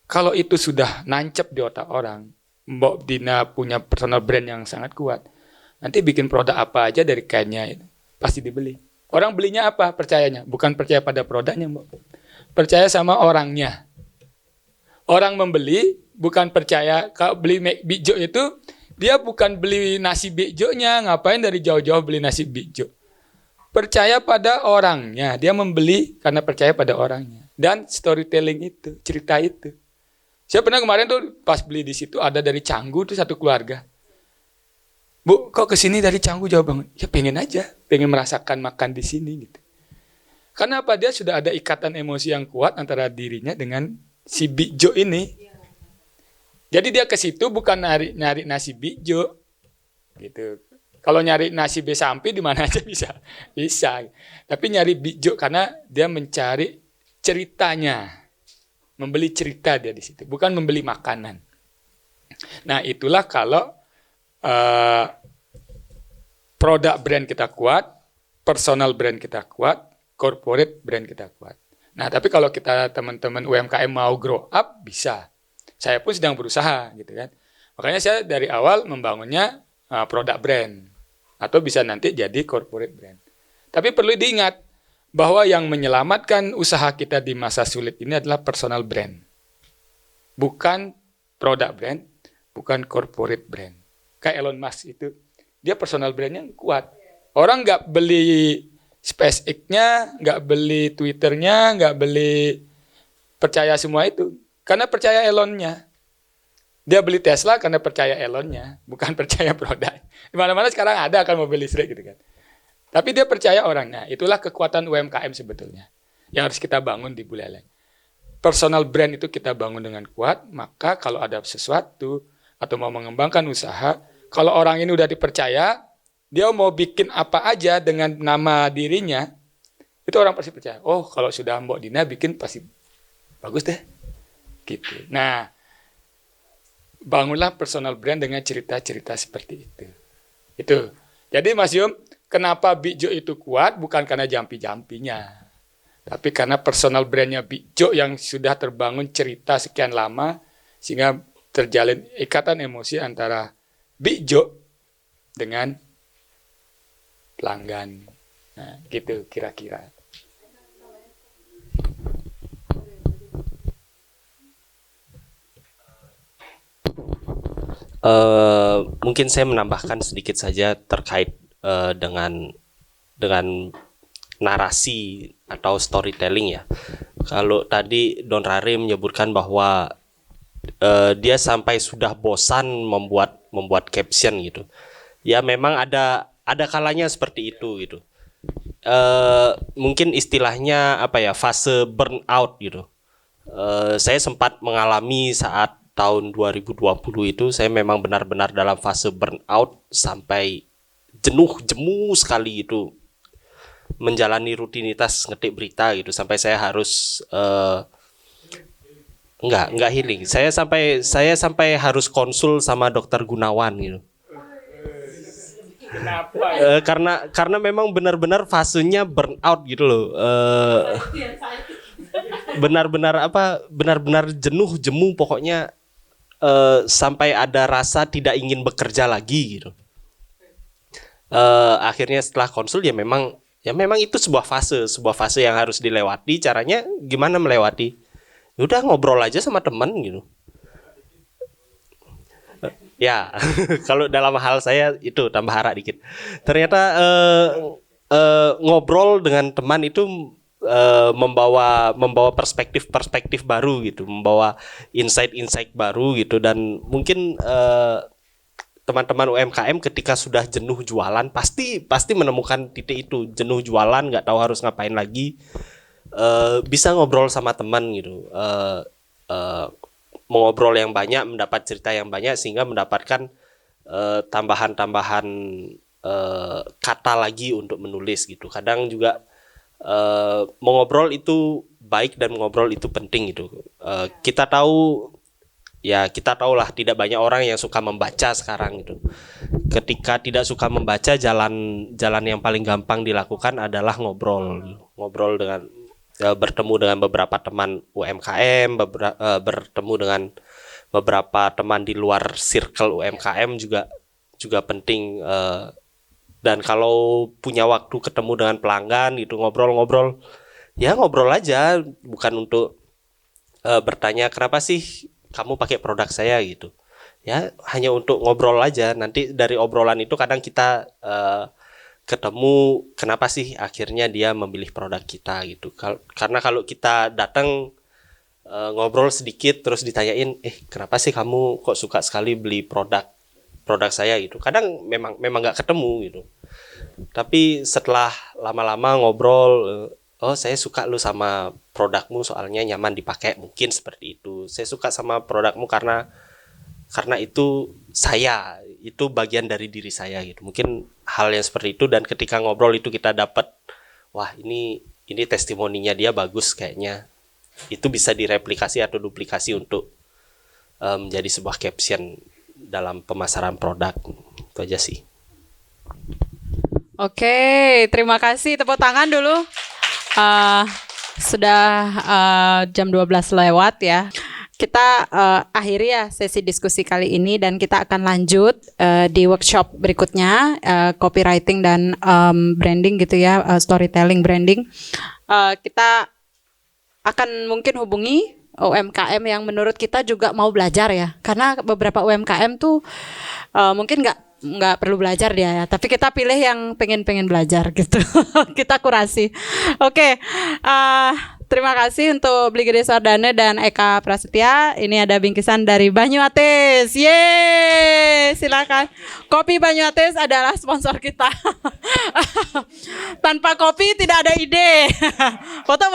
Kalau itu sudah nancep di otak orang, Mbok Dina punya personal brand yang sangat kuat, nanti bikin produk apa aja dari kainnya itu, pasti dibeli. Orang belinya apa? Percayanya. Bukan percaya pada produknya, Mbok. Percaya sama orangnya. Orang membeli bukan percaya. Kalau beli Bikjo itu, dia bukan beli nasi Bikjonya. Ngapain dari jauh-jauh beli nasi Bikjo? Percaya pada orangnya. Dia membeli karena percaya pada orangnya. Dan storytelling itu, cerita itu. Saya pernah kemarin tuh pas beli di situ ada dari Canggu tuh satu keluarga. Bu, kok kesini dari Canggu jauh banget? Ya pengen aja, pengen merasakan makan di sini gitu. Karena apa? Dia sudah ada ikatan emosi yang kuat antara dirinya dengan si Bikjo ini. Jadi dia ke situ bukan nyari nasi Bikjo gitu. Kalau nyari nasi besampi di mana aja bisa. Tapi nyari Bikjo karena dia mencari ceritanya, membeli cerita dia di situ, bukan membeli makanan. Nah itulah kalau produk brand kita kuat, personal brand kita kuat, corporate brand kita kuat. Nah, tapi kalau kita teman-teman UMKM mau grow up, bisa. Saya pun sedang berusaha, gitu kan. Makanya saya dari awal membangunnya produk brand. Atau bisa nanti jadi corporate brand. Tapi perlu diingat, bahwa yang menyelamatkan usaha kita di masa sulit ini adalah personal brand. Bukan produk brand, bukan corporate brand. Kayak Elon Musk itu, dia personal brandnya kuat. Orang nggak beli SpaceX-nya, nggak beli Twitter-nya, nggak beli percaya semua itu. Karena percaya Elon-nya. Dia beli Tesla karena percaya Elon-nya, bukan percaya produk. Di mana-mana sekarang ada kan mobil listrik gitu kan. Tapi dia percaya orangnya. Itulah kekuatan UMKM sebetulnya. Yang harus kita bangun di Buleleng. Personal brand itu kita bangun dengan kuat, maka kalau ada sesuatu atau mau mengembangkan usaha, kalau orang ini udah dipercaya, dia mau bikin apa aja dengan nama dirinya, itu orang pasti percaya. Oh, kalau sudah Mbok Dina bikin pasti bagus deh. Gitu. Nah, bangunlah personal brand dengan cerita-cerita seperti itu. Itu. Jadi Mas Yum, kenapa Bikjo itu kuat? Bukan karena jampi-jampinya. Tapi karena personal brandnya Bikjo yang sudah terbangun cerita sekian lama, sehingga terjalin ikatan emosi antara Bikjo dengan pelanggan. Nah, gitu kira-kira. Mungkin saya menambahkan sedikit saja terkait dengan narasi atau storytelling ya. Kalau tadi Don Rare menyebutkan bahwa dia sampai sudah bosan membuat caption gitu. Ya memang ada kalanya seperti itu gitu. Mungkin istilahnya apa ya, fase burnout gitu. Saya sempat mengalami saat tahun 2020 itu, saya memang benar-benar dalam fase burnout sampai jemu sekali itu menjalani rutinitas ngetik berita gitu, sampai saya harus enggak healing. Saya sampai harus konsul sama dokter Gunawan gitu. Kenapa ya? Karena memang benar-benar fasenya burnout gitu loh. Benar-benar jenuh, jemu pokoknya, sampai ada rasa tidak ingin bekerja lagi gitu. Akhirnya setelah konsul ya memang itu sebuah fase yang harus dilewati. Caranya gimana melewati? Udah ngobrol aja sama teman gitu. Ya, kalau dalam hal saya itu tambah hara dikit. Ternyata ngobrol dengan teman itu membawa perspektif baru gitu, membawa insight baru gitu, dan mungkin teman-teman UMKM ketika sudah jenuh jualan pasti menemukan titik itu, jenuh jualan nggak tahu harus ngapain lagi, bisa ngobrol sama teman gitu, mengobrol yang banyak, mendapat cerita yang banyak, sehingga mendapatkan tambahan kata lagi untuk menulis gitu. Kadang juga mengobrol itu baik dan ngobrol itu penting gitu. Kita tahu ya, kita tahulah tidak banyak orang yang suka membaca sekarang gitu. Ketika tidak suka membaca, jalan yang paling gampang dilakukan adalah ngobrol dengan bertemu dengan beberapa teman UMKM, bertemu dengan beberapa teman di luar circle UMKM juga penting. Dan kalau punya waktu ketemu dengan pelanggan gitu, ngobrol aja, bukan untuk bertanya kenapa sih kamu pakai produk saya gitu. Ya, hanya untuk ngobrol aja. Nanti dari obrolan itu kadang kita ketemu kenapa sih akhirnya dia memilih produk kita gitu. Karena kalau kita datang ngobrol sedikit terus ditanyain, kenapa sih kamu kok suka sekali beli produk saya gitu. Kadang memang nggak ketemu gitu. Tapi setelah lama-lama ngobrol, saya suka lu sama produkmu soalnya nyaman dipakai, mungkin seperti itu. Saya suka sama produkmu karena itu itu bagian dari diri saya gitu. Mungkin hal yang seperti itu, dan ketika ngobrol itu kita dapat, wah ini testimoninya dia bagus kayaknya. Itu bisa direplikasi atau duplikasi untuk menjadi sebuah caption dalam pemasaran produk. Itu aja sih. Oke, terima kasih. Tepuk tangan dulu. Sudah jam 12 lewat ya. Kita akhiri ya sesi diskusi kali ini, dan kita akan lanjut di workshop berikutnya, copywriting dan branding gitu ya, storytelling branding. Kita akan mungkin hubungi UMKM yang menurut kita juga mau belajar ya, karena beberapa UMKM tuh mungkin nggak perlu belajar dia ya, tapi kita pilih yang pengen belajar gitu. Kita kurasi. Oke, terima kasih untuk Bligede Sordane dan Eka Prasetya. Ini ada bingkisan dari Banyuatis. Yeay, silakan. Kopi Banyuatis adalah sponsor kita. Tanpa kopi tidak ada ide. Foto.